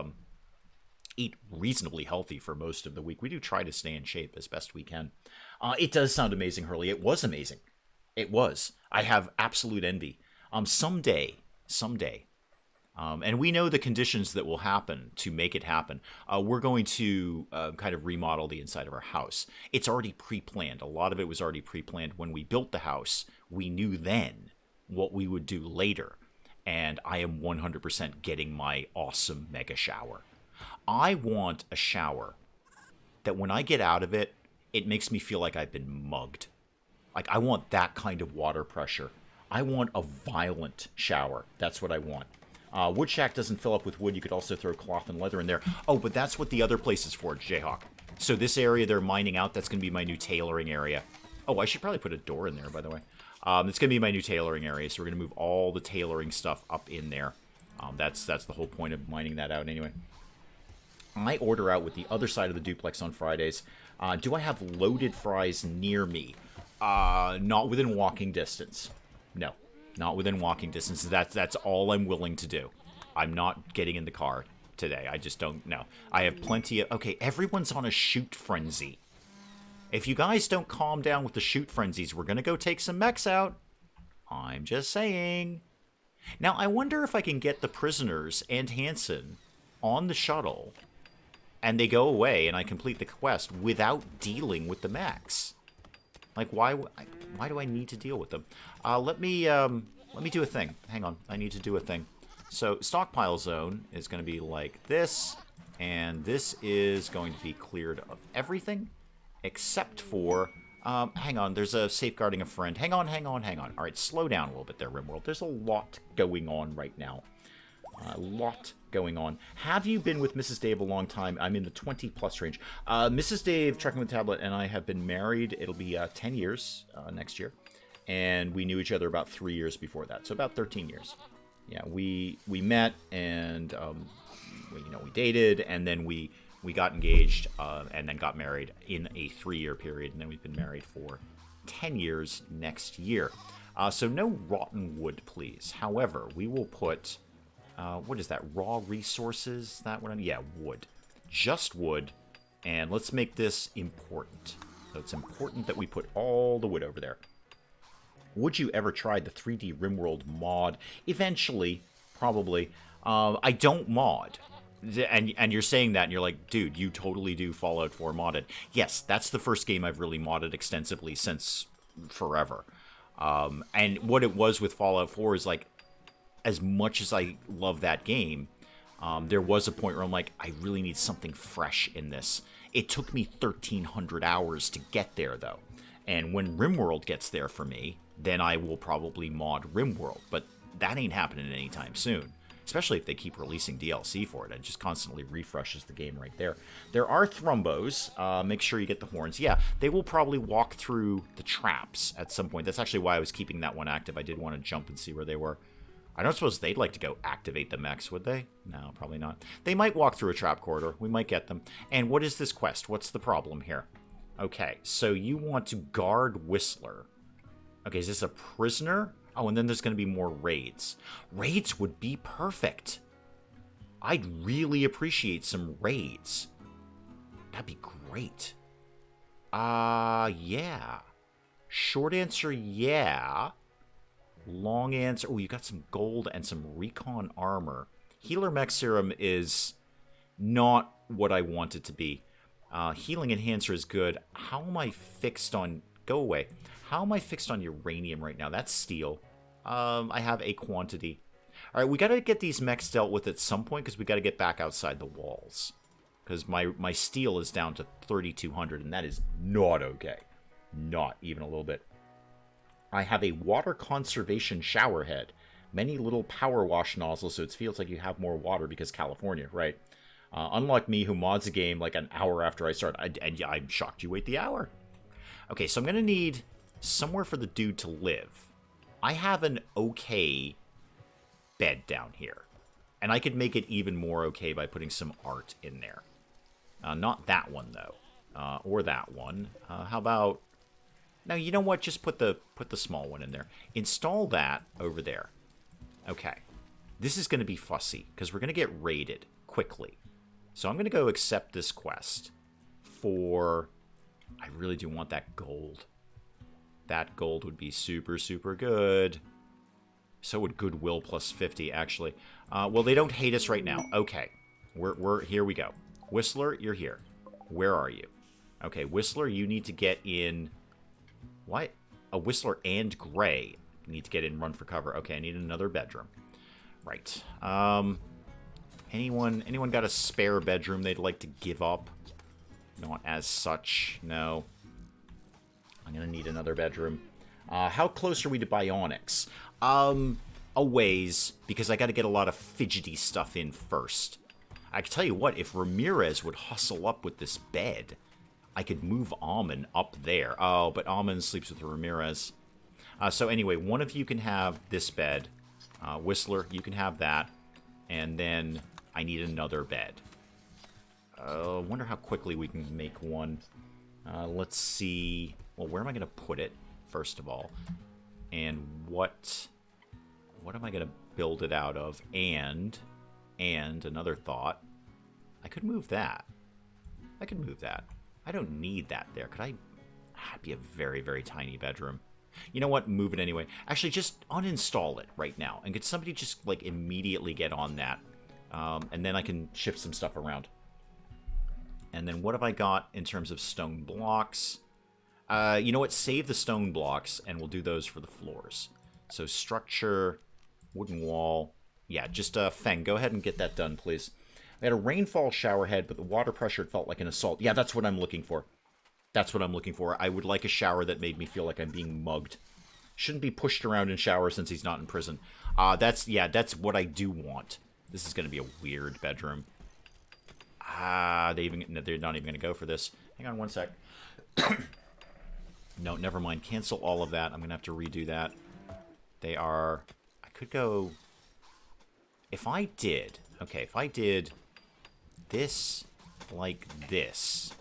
eat reasonably healthy for most of the week. We do try to stay in shape as best we can. It does sound amazing, Hurley. It was amazing. It was. I have absolute envy. Someday. And we know the conditions that will happen to make it happen. We're going to kind of remodel the inside of our house. It's already pre-planned. A lot of it was already pre-planned. When we built the house, we knew then what we would do later. And I am 100% getting my awesome mega shower. I want a shower that when I get out of it, it makes me feel like I've been mugged. Like, I want that kind of water pressure. I want a violent shower. That's what I want. Wood shack doesn't fill up with wood. You could also throw cloth and leather in there. Oh, but that's what the other place is for, Jayhawk. So this area they're mining out, that's going to be my new tailoring area. Oh, I should probably put a door in there, by the way. It's going to be my new tailoring area, so we're going to move all the tailoring stuff up in there. That's the whole point of mining that out anyway. I order out with the other side of the duplex on Fridays. Do I have loaded fries near me? Not within walking distance. No. Not within walking distance. That's all I'm willing to do. I'm not getting in the car today. I just don't know. I have plenty of... Okay, everyone's on a shoot frenzy. If you guys don't calm down with the shoot frenzies, we're going to go take some mechs out. I'm just saying. Now, I wonder if I can get the prisoners and Hanson on the shuttle, and they go away, and I complete the quest without dealing with the mechs. Like, why do I need to deal with them? Let me do a thing. Hang on. I need to do a thing. So, stockpile zone is going to be like this. And this is going to be cleared of everything. Except for... hang on. There's a safeguarding a friend. Hang on. Alright, slow down a little bit there, RimWorld. There's a lot going on right now. A lot going on. Have you been with Mrs. Dave a long time? I'm in the 20-plus range. Mrs. Dave, Trekking with Tablet, and I have been married. It'll be 10 years next year. And we knew each other about 3 years before that. So about 13 years. Yeah, we met, and we dated, and then we got engaged, and then got married in a 3-year period. And then we've been married for 10 years next year. So no rotten wood, please. However, we will put... what is that? Raw resources? That one? Yeah, wood. Just wood. And let's make this important. So it's important that we put all the wood over there. Would you ever try the 3D RimWorld mod? Eventually. Probably. I don't mod. And you're saying that, and you're like, dude, you totally do Fallout 4 modded. Yes, that's the first game I've really modded extensively since forever. And what it was with Fallout 4 is like, as much as I love that game, there was a point where I'm like, I really need something fresh in this. It took me 1,300 hours to get there, though. And when RimWorld gets there for me, then I will probably mod RimWorld. But that ain't happening anytime soon. Especially if they keep releasing DLC for it. It just constantly refreshes the game right there. There are Thrumbos. Make sure you get the horns. Yeah, they will probably walk through the traps at some point. That's actually why I was keeping that one active. I did want to jump and see where they were. I don't suppose they'd like to go activate the mechs, would they? No, probably not. They might walk through a trap corridor. We might get them. And what is this quest? What's the problem here? Okay, so you want to guard Whistler. Okay, is this a prisoner? Oh, and then there's going to be more raids. Raids would be perfect. I'd really appreciate some raids. That'd be great. Yeah. Short answer, yeah. Long answer, oh, you got some gold and some recon armor. Healer mech serum is not what I want it to be. Healing enhancer is good. How am I fixed on... Go away. How am I fixed on uranium right now? That's steel. I have a quantity. All right, we got to get these mechs dealt with at some point because we got to get back outside the walls. Because my steel is down to 3,200, and that is not okay. Not even a little bit. I have a water conservation shower head. Many little power wash nozzles, so it feels like you have more water because California, right? Unlike me, who mods a game like an hour after I start. And I'm shocked you wait the hour. Okay, so I'm going to need somewhere for the dude to live. I have an okay bed down here. And I could make it even more okay by putting some art in there. Not that one, though. Or that one. How about... Now, you know what? Just put the small one in there. Install that over there. Okay. This is going to be fussy, because we're going to get raided quickly. So I'm going to go accept this quest for... I really do want that gold. That gold would be super, super good. So would goodwill plus 50, actually. Well, they don't hate us right now. Okay. We're here we go. Whistler, you're here. Where are you? Okay, Whistler, you need to get in... What? A Whistler and Gray need to get in, run for cover. Okay, I need another bedroom. Right. Anyone got a spare bedroom they'd like to give up? Not as such, no. I'm going to need another bedroom. How close are we to bionics? A ways, because I got to get a lot of fidgety stuff in first. I can tell you what, if Ramirez would hustle up with this bed, I could move Almond up there. Oh, but Almond sleeps with Ramirez. So anyway, one of you can have this bed. Whistler, you can have that. And then I need another bed. Wonder how quickly we can make one. Let's see. Well, where am I going to put it, first of all? And what am I going to build it out of? And another thought. I could move that. I could move that. I don't need that there. Could I? That'd be a very, very tiny bedroom. You know what? Move it anyway. Actually, just uninstall it right now. And could somebody just, like, immediately get on that? And then I can shift some stuff around. And then what have I got in terms of stone blocks? You know what? Save the stone blocks, and we'll do those for the floors. So structure, wooden wall. Yeah, just Feng, go ahead and get that done, please. I had a rainfall shower head, but the water pressure felt like an assault. Yeah, that's what I'm looking for. That's what I'm looking for. I would like a shower that made me feel like I'm being mugged. Shouldn't be pushed around in shower since he's not in prison. That's what I do want. This is going to be a weird bedroom. They're not even going to go for this. Hang on one sec. No, never mind. Cancel all of that. I'm going to have to redo that. They are... I could go... If I did this like this,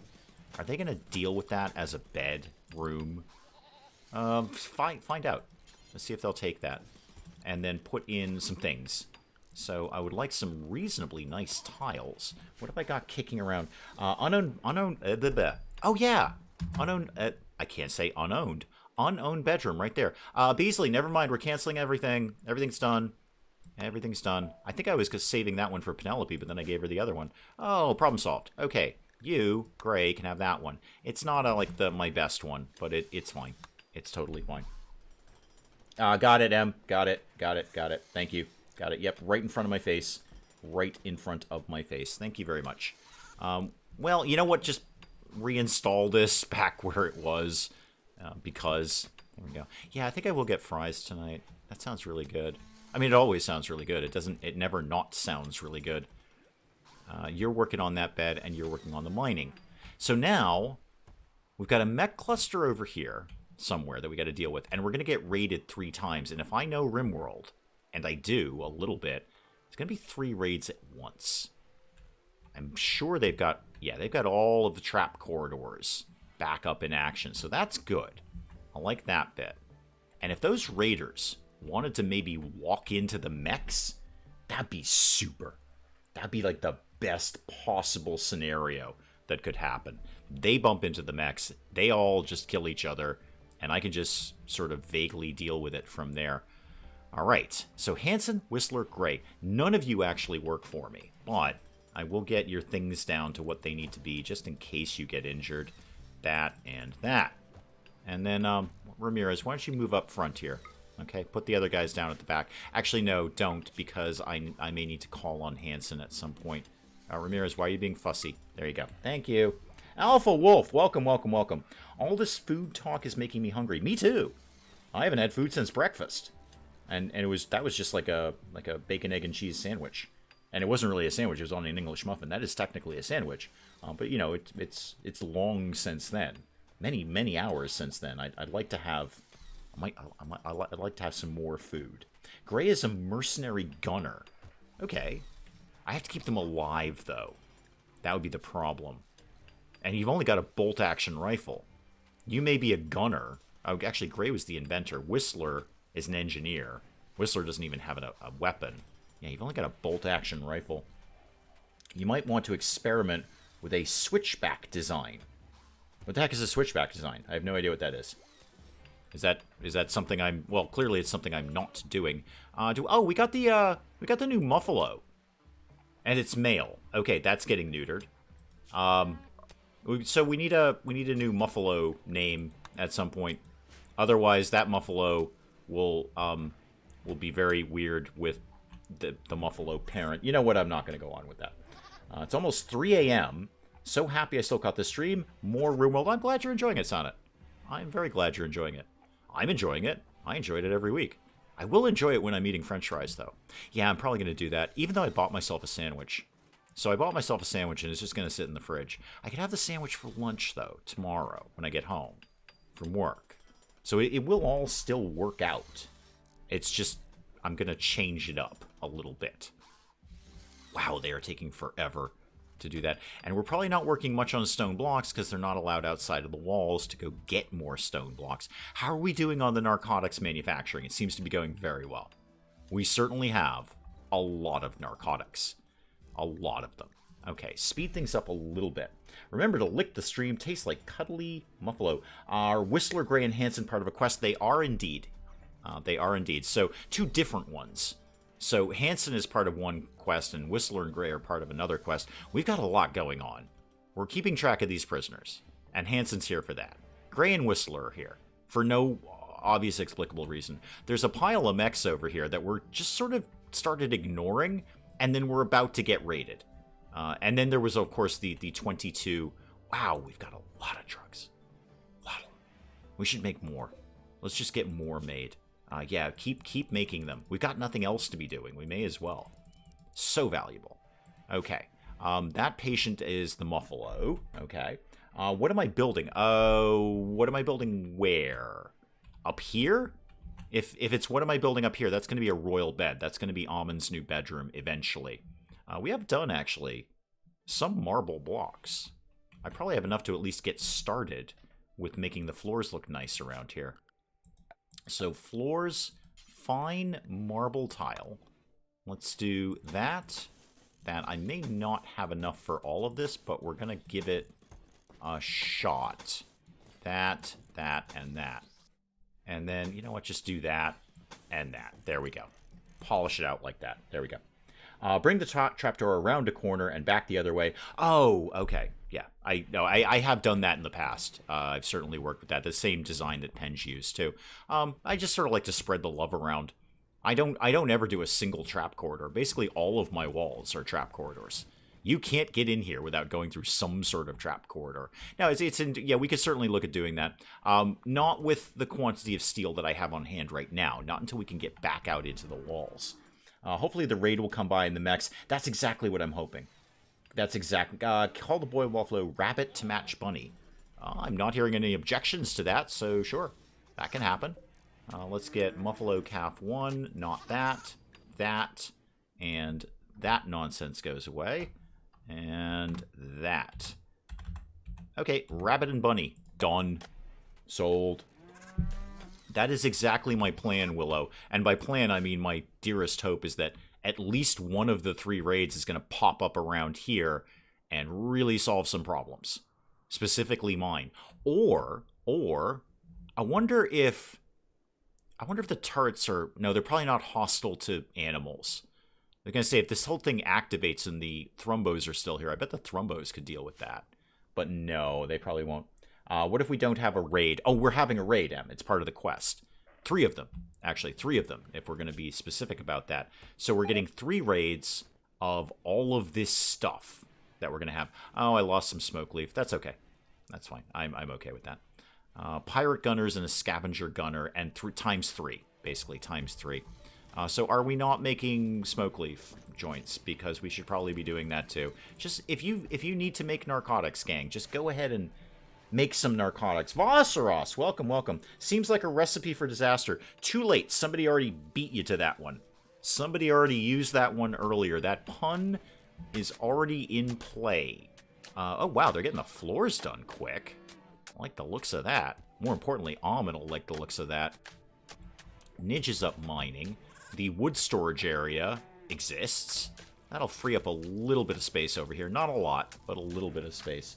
are they going to deal with that as a bedroom? Find out. Let's see if they'll take that. And then put in some things. So I would like some reasonably nice tiles. What have I got kicking around? Unowned, oh yeah! Unowned, I can't say unowned. Unowned bedroom right there. Beasley, never mind, we're canceling everything. Everything's done. Everything's done. I think I was saving that one for Penelope, but then I gave her the other one. Oh, problem solved. Okay, you, Gray, can have that one. It's not like my best one, but it's fine. It's totally fine. Got it, Em. Got it. Thank you. Got it. Yep, right in front of my face. Right in front of my face. Thank you very much. Well, you know what? Just reinstall this back where it was, because... There we go. Yeah, I think I will get fries tonight. That sounds really good. I mean, it always sounds really good. It never not sounds really good. You're working on that bed, and you're working on the mining. So now, we've got a mech cluster over here somewhere that we got to deal with, and we're going to get raided 3 times. And if I know RimWorld, and I do a little bit, it's going to be 3 raids at once. I'm sure they've got all of the trap corridors back up in action, so that's good. I like that bit. And if those raiders wanted to maybe walk into the mechs, that'd be super. That'd be like the best possible scenario that could happen. They bump into the mechs, they all just kill each other, and I can just sort of vaguely deal with it from there. Alright, so Hanson, Whistler, Gray. None of you actually work for me, but I will get your things down to what they need to be, just in case you get injured. That and that. And then, Ramirez, why don't you move up front here? Okay, put the other guys down at the back. Actually, no, don't, because I may need to call on Hanson at some point. Ramirez, why are you being fussy? There you go. Thank you. Alpha Wolf, welcome, welcome, welcome. All this food talk is making me hungry. Me too. I haven't had food since breakfast. And that was just like a bacon, egg, and cheese sandwich. And it wasn't really a sandwich, it was on an English muffin. That is technically a sandwich. But, you know, it's long since then. Many hours since then. I'd like to have... I'd like to have some more food. Gray is a mercenary gunner. Okay. I have to keep them alive, though. That would be the problem. And you've only got a bolt-action rifle. You may be a gunner. Oh, actually, Gray was the inventor. Whistler is an engineer. Whistler doesn't even have a weapon. Yeah, you've only got a bolt-action rifle. You might want to experiment with a switchback design. What the heck is a switchback design? I have no idea what that is. Is that something I'm... Well, clearly it's something I'm not doing. Oh, we got the new Muffalo. And it's male. Okay, that's getting neutered. So we need a new Muffalo name at some point. Otherwise, that Muffalo will be very weird with the Muffalo parent. You know what? I'm not going to go on with that. It's almost 3 a.m. So happy I still caught the stream. More RimWorld. I'm glad you're enjoying it, Sonnet. I'm very glad you're enjoying it. I'm enjoying it. I enjoyed it every week. I will enjoy it when I'm eating french fries, though. Yeah, I'm probably going to do that, even though I bought myself a sandwich. So I bought myself a sandwich, and it's just going to sit in the fridge. I could have the sandwich for lunch, though, tomorrow, when I get home from work. So it will all still work out. It's just, I'm going to change it up a little bit. Wow, they are taking forever to do that. And we're probably not working much on stone blocks because they're not allowed outside of the walls to go get more stone blocks. How are we doing on the narcotics manufacturing? It seems to be going very well. We certainly have a lot of narcotics. A lot of them. Okay, speed things up a little bit. Remember to lick the stream. Tastes like cuddly Muffalo. Are Whistler, Gray, and Hanson part of a quest? They are indeed. They are indeed. So, 2 different ones. So Hanson is part of one quest, and Whistler and Gray are part of another quest. We've got a lot going on. We're keeping track of these prisoners, and Hanson's here for that. Gray and Whistler are here, for no obvious explicable reason. There's a pile of mechs over here that we're just sort of started ignoring, and then we're about to get raided. And then there was, of course, the 22... Wow, we've got a lot of drugs. We should make more. Let's just get more made. Yeah, keep making them. We've got nothing else to be doing. We may as well. So valuable. Okay. That patient is the Muffalo. Okay. What am I building? What am I building where? Up here? If it's what am I building up here, that's going to be a royal bed. That's going to be Amon's new bedroom eventually. We have done, actually, some marble blocks. I probably have enough to at least get started with making the floors look nice around here. So floors, fine marble tile. Let's do that. That I may not have enough for all of this, but we're going to give it a shot. That, and that. And then, you know what, just do that and that. There we go. polish it out like that. There we go. Bring the trapdoor around a corner and back the other way. Oh, okay. Yeah, I have done that in the past. I've certainly worked with that. The same design that Penge used too. I just sort of like to spread the love around. I don't ever do a single trap corridor. Basically, all of my walls are trap corridors. You can't get in here without going through some sort of trap corridor. Now, yeah, we could certainly look at doing that. Not with the quantity of steel that I have on hand right now. Not until we can get back out into the walls. Hopefully the raid will come by in the mechs. That's exactly what I'm hoping. That's exactly... call the boy Waffalo rabbit to match bunny. I'm not hearing any objections to that, so sure. That can happen. Let's get Muffalo Calf 1. Not that. That. And that nonsense goes away. And that. Okay, rabbit and bunny. Done. Sold. That is exactly my plan, Willow. And by plan, I mean my dearest hope is that at least one of the 3 raids is going to pop up around here and really solve some problems. Specifically mine. Or I wonder if the turrets are... No, they're probably not hostile to animals. They're going to say if this whole thing activates and the Thrumbos are still here, I bet the Thrumbos could deal with that. But no, they probably won't. What if we don't have a raid? Oh, we're having a raid, Em. It's part of the quest. 3 of them. Actually, 3 of them, if we're going to be specific about that. So we're getting 3 raids of all of this stuff that we're going to have. Oh, I lost some smoke leaf. That's okay. That's fine. I'm okay with that. Pirate gunners and a scavenger gunner, and times 3, basically, times 3. So are we not making smoke leaf joints? Because we should probably be doing that too. Just if you need to make narcotics, gang, just go ahead and make some narcotics. Vosseros, welcome, welcome. Seems like a recipe for disaster. Too late. Somebody already beat you to that one. Somebody already used that one earlier. That pun is already in play. Oh, wow, they're getting the floors done quick. I like the looks of that. More importantly, Almond will like the looks of that. Nidge is up mining. The wood storage area exists. That'll free up a little bit of space over here. Not a lot, but a little bit of space.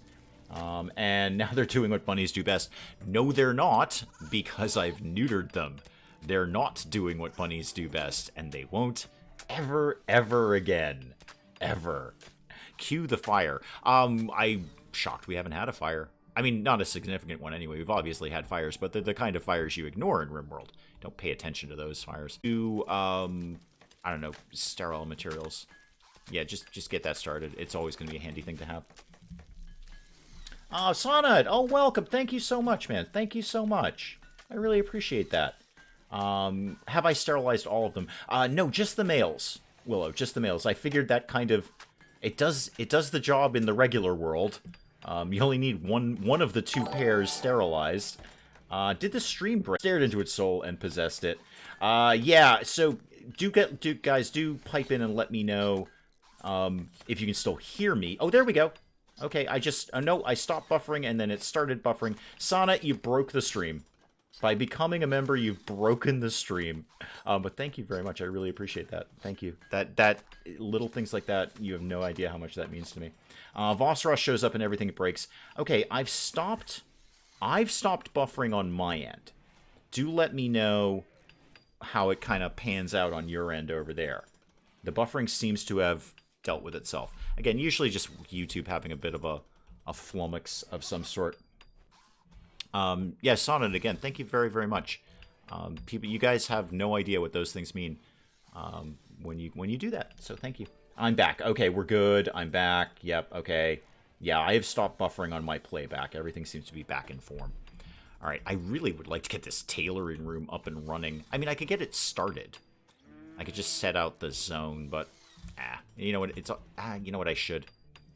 And now they're doing what bunnies do best. No, they're not, because I've neutered them. They're not doing what bunnies do best, and they won't ever again. Ever. Cue the fire. I'm shocked we haven't had a fire. I mean, not a significant one anyway. We've obviously had fires, but they're the kind of fires you ignore in RimWorld. Don't pay attention to those fires. Do, I don't know, sterile materials. Yeah, just get that started. It's always going to be a handy thing to have. Sonnet! Oh, welcome. Thank you so much, man. Thank you so much. I really appreciate that. Have I sterilized all of them? No, just the males, Willow. Just the males. I figured that kind of... It does the job in the regular world. You only need one of the 2 pairs sterilized. Did the stream break? Stared into its soul and possessed it. Yeah, so guys, do pipe in and let me know if you can still hear me. Oh, there we go. Okay, I stopped buffering and then it started buffering. Sonnet, you broke the stream. By becoming a member, you've broken the stream. But thank you very much. I really appreciate that. Thank you. That little things like that, you have no idea how much that means to me. Vosseros shows up and everything breaks. Okay, I've stopped buffering on my end. Do let me know how it kind of pans out on your end over there. The buffering seems to have dealt with itself. Again, usually just YouTube having a bit of a flummox of some sort. Yeah, Sonnet, again, thank you very, very much. People, you guys have no idea what those things mean when you do that, so thank you. I'm back. Okay, we're good. I'm back. Yep, okay. Yeah, I have stopped buffering on my playback. Everything seems to be back in form. All right, I really would like to get this tailoring room up and running. I mean, I could get it started. I could just set out the zone, but you know what? You know what? I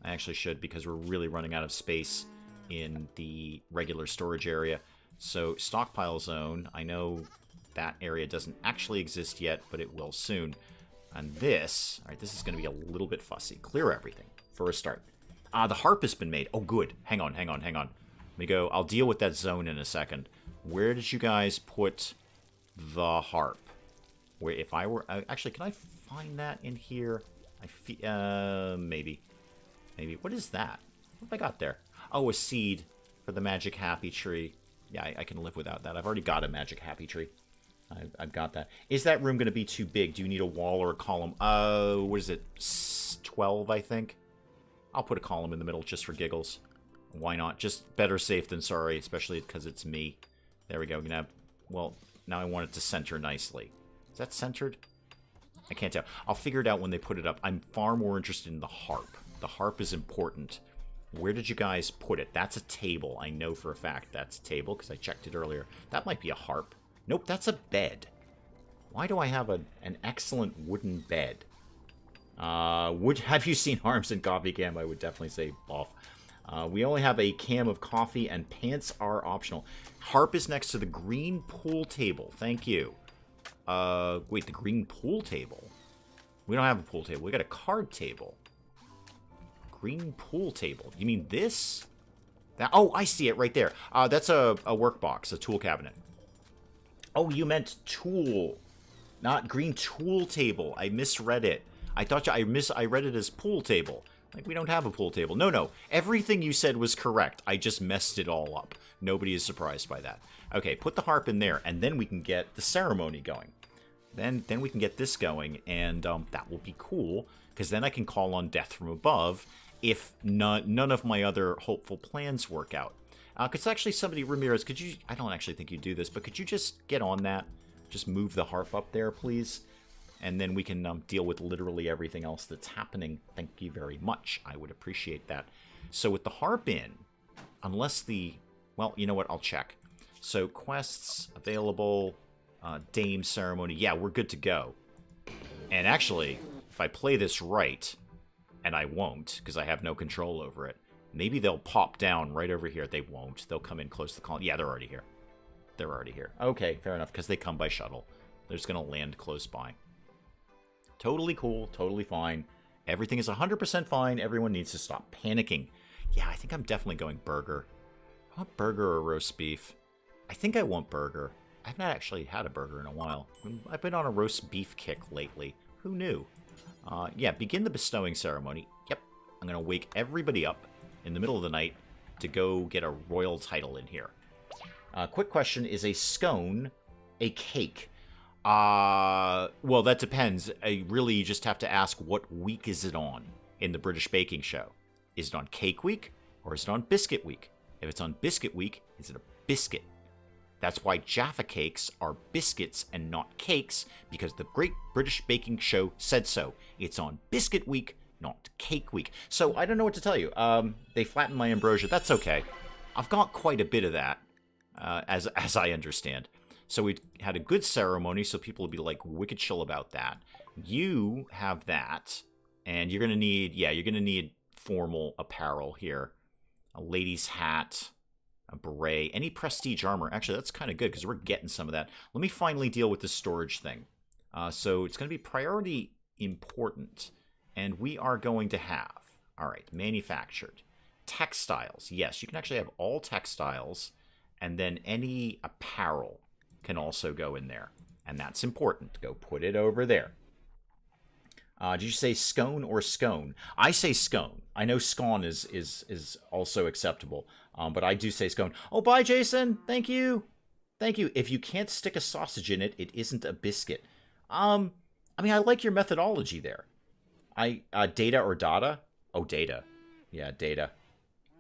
actually should, because we're really running out of space in the regular storage area. So stockpile zone, I know that area doesn't actually exist yet, but it will soon. And this, all right, this is going to be a little bit fussy. Clear everything for a start. The harp has been made. Oh, good. Hang on. Let me go. I'll deal with that zone in a second. Where did you guys put the harp? Where, if I were... actually, can I find that in here? Maybe. What is that? What have I got there? Oh, a seed for the magic happy tree. Yeah, I can live without that. I've already got a magic happy tree. I've got that. Is that room going to be too big? Do you need a wall or a column? What is it? 12, I think. I'll put a column in the middle just for giggles. Why not? Just better safe than sorry, especially because it's me. There we go. We're gonna have, well, now I want it to center nicely. Is that centered? I can't tell. I'll figure it out when they put it up. I'm far more interested in the harp. The harp is important. Where did you guys put it? That's a table. I know for a fact that's a table because I checked it earlier. That might be a harp. Nope, that's a bed. Why do I have an excellent wooden bed? Have you seen Arms and CoffeeCam? I would definitely say off. We only have a cam of coffee and pants are optional. Harp is next to the green pool table. Thank you. Wait, the green pool table? We don't have a pool table. We got a card table. Green pool table. You mean this? That, oh, I see it right there. That's a workbox, a tool cabinet. Oh, you meant tool, not green tool table. I misread it. I thought I read it as pool table. Like, we don't have a pool table. No. Everything you said was correct. I just messed it all up. Nobody is surprised by that. Okay, put the harp in there, and then we can get the ceremony going. Then we can get this going, and that will be cool, because then I can call on death from above if none of my other hopeful plans work out. Because actually somebody, Ramirez, could you... I don't actually think you do this, but could you just get on that? Just move the harp up there, please? And then we can deal with literally everything else that's happening. Thank you very much. I would appreciate that. So with the harp in, unless the... Well, you know what? I'll check. So quests available, Dame ceremony. Yeah, we're good to go. And actually, if I play this right, and I won't, because I have no control over it, maybe they'll pop down right over here. They won't. They'll come in close to the colony. Yeah, they're already here. They're already here. Okay, fair enough, because they come by shuttle. They're just going to land close by. Totally cool, totally fine. Everything is 100% fine. Everyone needs to stop panicking. Yeah, I think I'm definitely going burger. I want burger or roast beef. I think I want burger. I've not actually had a burger in a while. I've been on a roast beef kick lately. Who knew? Yeah, begin the bestowing ceremony. Yep, I'm going to wake everybody up in the middle of the night to go get a royal title in here. Quick question, is a scone a cake? Well, that depends. Really, you just have to ask what week is it on in the British baking show. Is it on cake week or is it on biscuit week? If it's on biscuit week, is it a biscuit? That's why Jaffa cakes are biscuits and not cakes, because the Great British Baking Show said so. It's on biscuit week, not cake week. So I don't know what to tell you. They flattened my ambrosia. That's okay. I've got quite a bit of that, as I understand. So we had a good ceremony, so people will be like wicked chill about that. You have that, and you're gonna need, yeah, you're gonna need formal apparel here. A lady's hat, a beret, any prestige armor. Actually, that's kind of good because we're getting some of that. Let me finally deal with this storage thing. So it's going to be priority important, and we are going to have, all right, manufactured. Textiles. Yes, you can actually have all textiles, and then any apparel can also go in there. And that's important. Go put it over there. Did you say scone or scone? I say scone. I know scone is also acceptable, but I do say scone. Oh, bye, Jason. Thank you. Thank you. If you can't stick a sausage in it, it isn't a biscuit. I mean, I like your methodology there. Data or data? Oh, data. Yeah, data.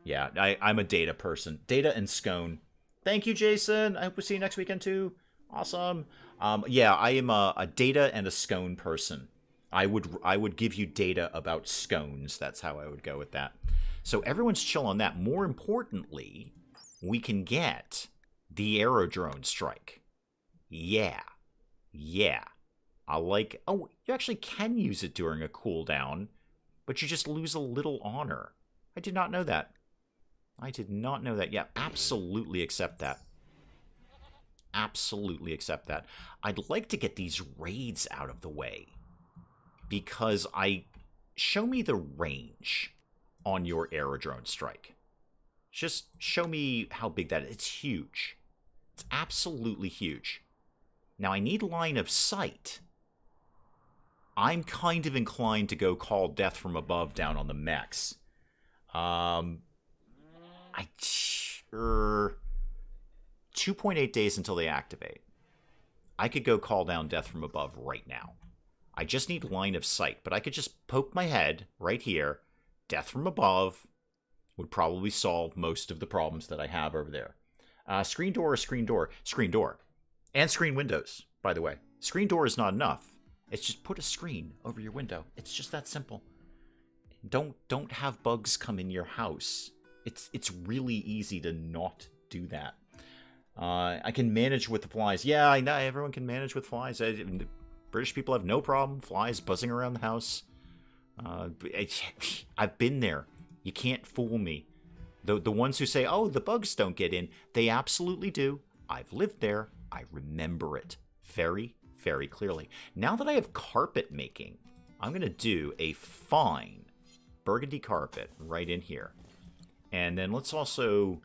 Yeah, I'm a data person. Data and scone. Thank you, Jason. I hope we'll see you next weekend, too. Awesome. Yeah, I am a data and a scone person. I would give you data about scones. That's how I would go with that. So everyone's chill on that. More importantly, we can get the aerodrone strike. Yeah. Yeah. I like... Oh, you actually can use it during a cooldown, but you just lose a little honor. I did not know that. I did not know that. Yeah, absolutely accept that. Absolutely accept that. I'd like to get these raids out of the way, because show me the range on your aerodrone strike. Just show me how big that is. It's huge. It's absolutely huge. Now, I need line of sight. I'm kind of inclined to go call death from above down on the mechs. 2.8 days until they activate. I could go call down death from above right now. I just need line of sight, but I could just poke my head right here. Death from above would probably solve most of the problems that I have over there. Screen door or screen door? Screen door. And screen windows, by the way. Screen door is not enough. It's just put a screen over your window. It's just that simple. Don't have bugs come in your house. It's really easy to not do that. I can manage with the flies. Yeah, I know everyone can manage with flies. British people have no problem. Flies buzzing around the house. I've been there. You can't fool me. The ones who say, oh, the bugs don't get in, they absolutely do. I've lived there. I remember it very, very clearly. Now that I have carpet making, I'm going to do a fine burgundy carpet right in here. And then let's also...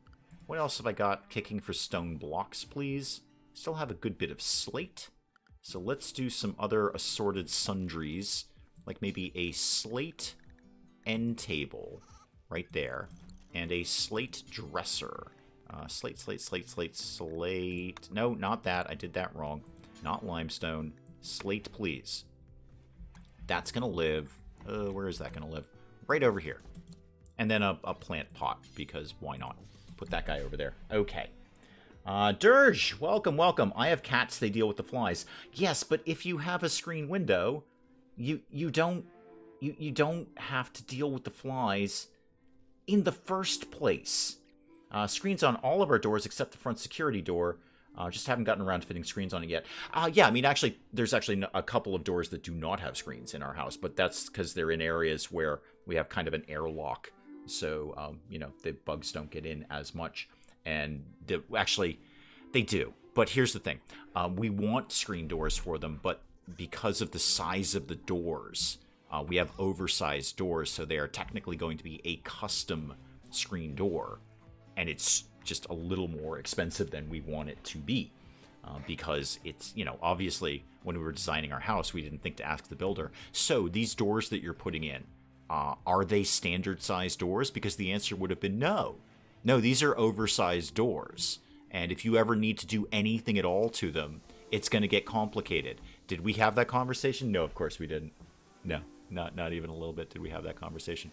What else have I got kicking for stone blocks, please? Still have a good bit of slate. So let's do some other assorted sundries, like maybe a slate end table right there, and a slate dresser. Slate. No, not that. I did that wrong. Not limestone. Slate, please. That's going to live... where is that going to live? Right over here. And then a plant pot, because why not? Put that guy over there. Okay. Dirge, welcome, welcome. I have cats, they deal with the flies. Yes, but if you have a screen window, you don't have to deal with the flies in the first place. Screens on all of our doors except the front security door. Just haven't gotten around to fitting screens on it yet. Yeah, I mean, actually, there's actually a couple of doors that do not have screens in our house, but that's because they're in areas where we have kind of an airlock. So, you know, the bugs don't get in as much. And actually, they do. But here's the thing. We want screen doors for them, but because of the size of the doors, we have oversized doors, so they are technically going to be a custom screen door. And it's just a little more expensive than we want it to be. Because it's, you know, obviously, when we were designing our house, we didn't think to ask the builder. So, these doors that you're putting in, are they standard size doors? Because the answer would have been no. No, these are oversized doors. And if you ever need to do anything at all to them, it's going to get complicated. Did we have that conversation? No, of course we didn't. No, not even a little bit did we have that conversation.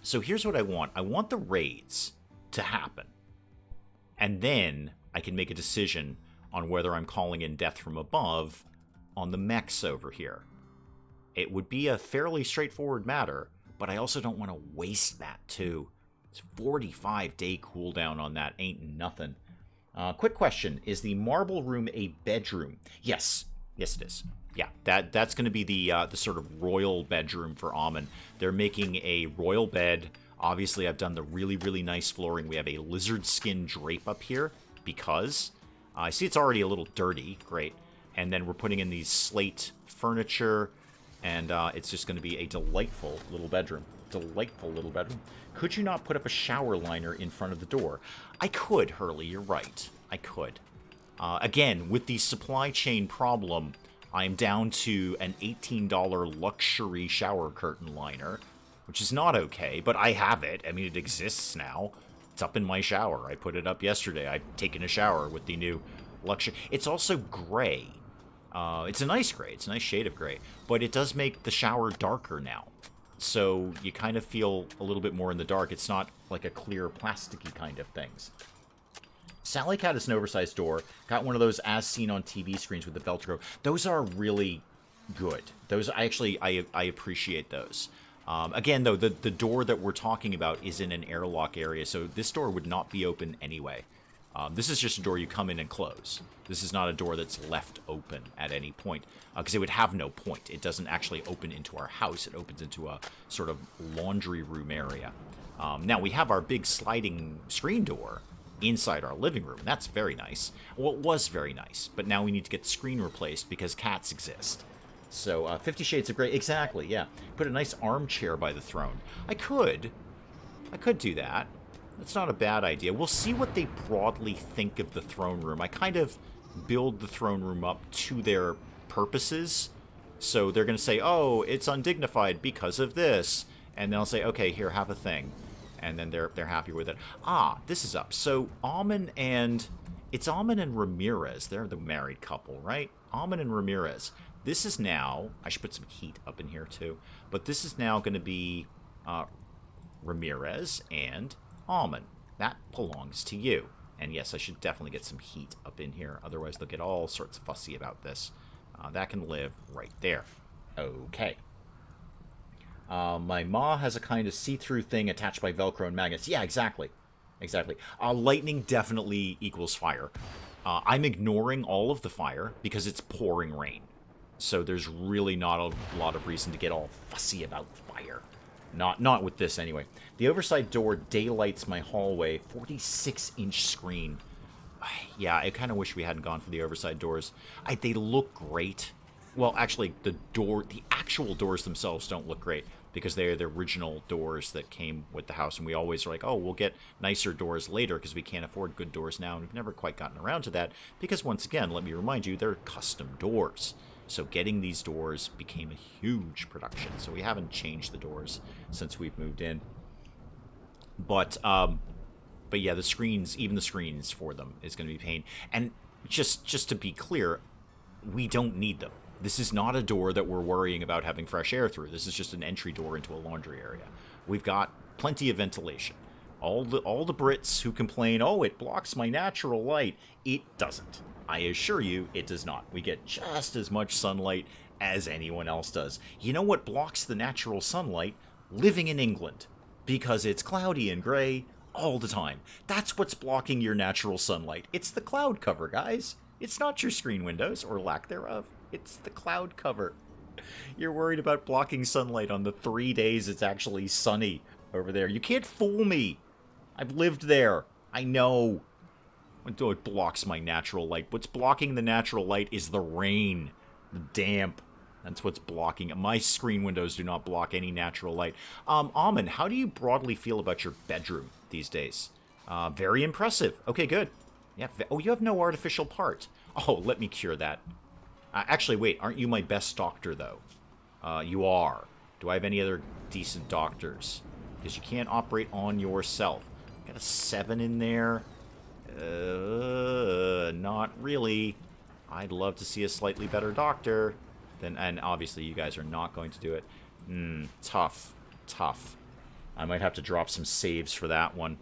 So here's what I want. I want the raids to happen. And then I can make a decision on whether I'm calling in death from above on the mechs over here. It would be a fairly straightforward matter, but I also don't want to waste that too. It's 45-day cooldown on that ain't nothing. Quick question. Is the marble room a bedroom? Yes. Yes, it is. Yeah, that's going to be the sort of royal bedroom for Amon. They're making a royal bed. Obviously, I've done the really, really nice flooring. We have a lizard skin drape up here because I see it's already a little dirty. Great. And then we're putting in these slate furniture, and it's just going to be a delightful little bedroom. Delightful little bedroom. Could you not put up a shower liner in front of the door? I could, Hurley. You're right. I could. Again, with the supply chain problem, I'm down to an $18 luxury shower curtain liner, which is not okay, but I have it. I mean, it exists now. It's up in my shower. I put it up yesterday. I've taken a shower with the new luxury. It's also gray. It's a nice gray. It's a nice shade of gray, but it does make the shower darker now. So you kind of feel a little bit more in the dark. It's not like a clear plasticky kind of things. Sally Cat is an oversized door. Got one of those as seen on TV screens with the Velcro. Those are really good. Those I appreciate those. Again, though, the door that we're talking about is in an airlock area, so this door would not be open anyway. This is just a door you come in and close. This is not a door that's left open at any point, because it would have no point. It doesn't actually open into our house. It opens into a sort of laundry room area. Now, we have our big sliding screen door inside our living room, and that's very nice. Well, it was very nice, but now we need to get the screen replaced because cats exist. So, 50 Shades of Grey, exactly, yeah. Put a nice armchair by the throne. I could do that. That's not a bad idea. We'll see what they broadly think of the throne room. I kind of build the throne room up to their purposes. So they're going to say, oh, it's undignified because of this. And then I'll say, okay, here, have a thing. And then they're happy with it. Ah, this is up. So Amon and It's Amon and Ramirez. They're the married couple, right? Amon and Ramirez. This is now... I should put some heat up in here, too. But this is now going to be Ramirez and Amon. That belongs to you. And yes, I should definitely get some heat up in here. Otherwise, they'll get all sorts fussy about this. That can live right there. Okay. My ma has a kind of see-through thing attached by Velcro and magnets. Yeah, exactly. Exactly. Lightning definitely equals fire. I'm ignoring all of the fire because it's pouring rain. So there's really not a lot of reason to get all fussy about fire. Not with this, anyway. The oversight door daylights my hallway. 46-inch screen. Yeah, I kind of wish we hadn't gone for the oversight doors. They look great. Well, actually, the actual doors themselves don't look great because they're the original doors that came with the house. And we always are like, oh, we'll get nicer doors later because we can't afford good doors now. And we've never quite gotten around to that because, once again, let me remind you, they're custom doors. So getting these doors became a huge production. So we haven't changed the doors since we've moved in. But yeah, the screens, even the screens for them, is going to be pain. And just to be clear, we don't need them. This is not a door that we're worrying about having fresh air through. This is just an entry door into a laundry area. We've got plenty of ventilation. All the Brits who complain, oh, it blocks my natural light, it doesn't. I assure you, it does not. We get just as much sunlight as anyone else does. You know what blocks the natural sunlight? Living in England. Because it's cloudy and gray all the time. That's what's blocking your natural sunlight. It's the cloud cover, guys. It's not your screen windows, or lack thereof. It's the cloud cover. You're worried about blocking sunlight on the 3 days it's actually sunny over there. You can't fool me. I've lived there. I know. It blocks my natural light. What's blocking the natural light is the rain. The damp. That's what's blocking it. My screen windows do not block any natural light. Amon, how do you broadly feel about your bedroom these days? Very impressive. Okay, good. Yeah. Oh, you have no artificial part. Oh, let me cure that. Actually, wait. Aren't you my best doctor, though? You are. Do I have any other decent doctors? Because you can't operate on yourself. Got a 7 in there. Not really. I'd love to see a slightly better doctor. And obviously you guys are not going to do it. Tough. I might have to drop some saves for that one.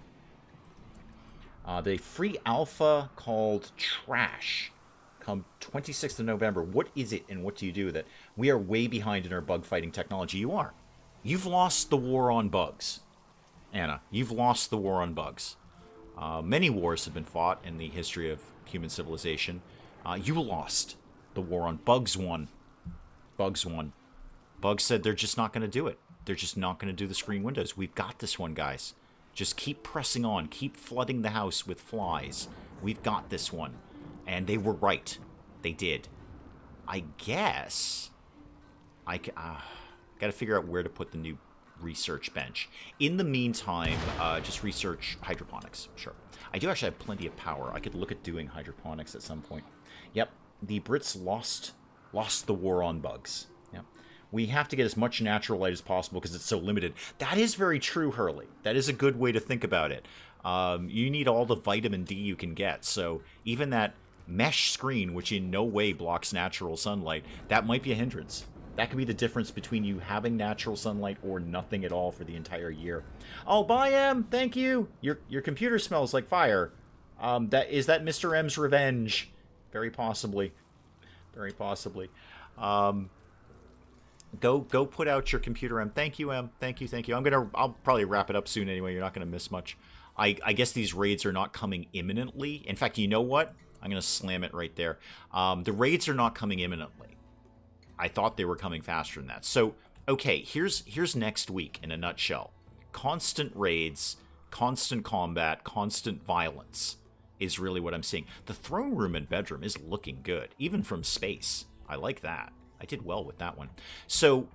The free alpha called Trash come 26th of November. What is it and what do you do with it? We are way behind in our bug fighting technology. You are. You've lost the war on bugs. Anna, you've lost the war on bugs. Many wars have been fought in the history of human civilization. You lost. The war on bugs won. Bugs won. Bugs said they're just not going to do it. They're just not going to do the screen windows. We've got this one, guys. Just keep pressing on. Keep flooding the house with flies. We've got this one. And they were right. They did. I guess I got to figure out where to put the new research bench. In the meantime, just research hydroponics. Sure. I do actually have plenty of power. I could look at doing hydroponics at some point. Yep. The Brits lost the war on bugs. Yep. We have to get as much natural light as possible because it's so limited. That is very true, Hurley. That is a good way to think about it. You need all the vitamin D you can get. So even that mesh screen, which in no way blocks natural sunlight, that might be a hindrance. That could be the difference between you having natural sunlight or nothing at all for the entire year. Oh, bye, Em. Thank you. Your computer smells like fire. Is that Mr. M's revenge? Very possibly. Very possibly. Go put out your computer, Em. Thank you, Em. Thank you. I'll probably wrap it up soon anyway. You're not going to miss much. I guess these raids are not coming imminently. In fact, you know what? I'm going to slam it right there. The raids are not coming imminently. I thought they were coming faster than that. So, okay, here's next week in a nutshell. Constant raids, constant combat, constant violence is really what I'm seeing. The throne room and bedroom is looking good, even from space. I like that. I did well with that one. So,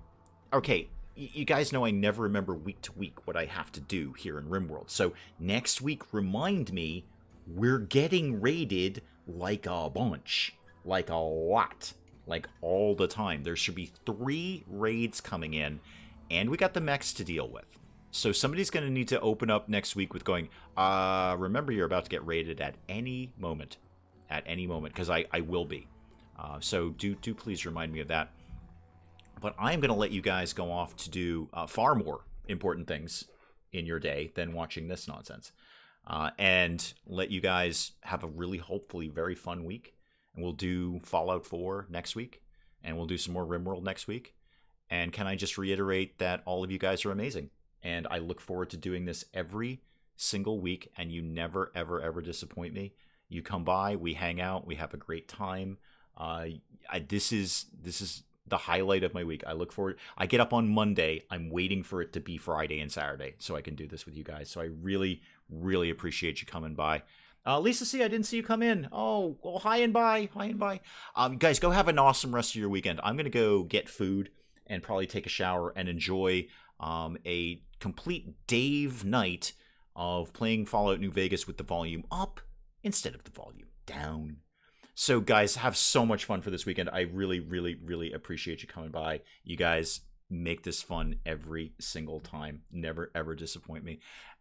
okay, you guys know I never remember week to week what I have to do here in RimWorld. So next week, remind me, we're getting raided like a bunch, like a lot. Like all the time. There should be 3 raids coming in, and we got the mechs to deal with. So somebody's going to need to open up next week with going, remember you're about to get raided at any moment. At any moment, because I will be. So do please remind me of that. But I'm going to let you guys go off to do far more important things in your day than watching this nonsense. And let you guys have a really, hopefully, very fun week. And we'll do Fallout 4 next week. And we'll do some more RimWorld next week. And can I just reiterate that all of you guys are amazing. And I look forward to doing this every single week. And you never, ever, ever disappoint me. You come by, we hang out, we have a great time. This is the highlight of my week. I look forward. I get up on Monday. I'm waiting for it to be Friday and Saturday so I can do this with you guys. So I really, really appreciate you coming by. Lisa C, I didn't see you come in. Oh, well, hi and bye. Hi and bye. Guys, go have an awesome rest of your weekend. I'm going to go get food and probably take a shower and enjoy a complete Dave night of playing Fallout New Vegas with the volume up instead of the volume down. So, guys, have so much fun for this weekend. I really, really, really appreciate you coming by. You guys make this fun every single time. Never, ever disappoint me.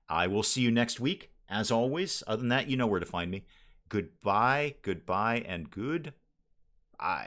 I will see you next week, as always. Other than that, you know where to find me. Goodbye, goodbye, and goodbye.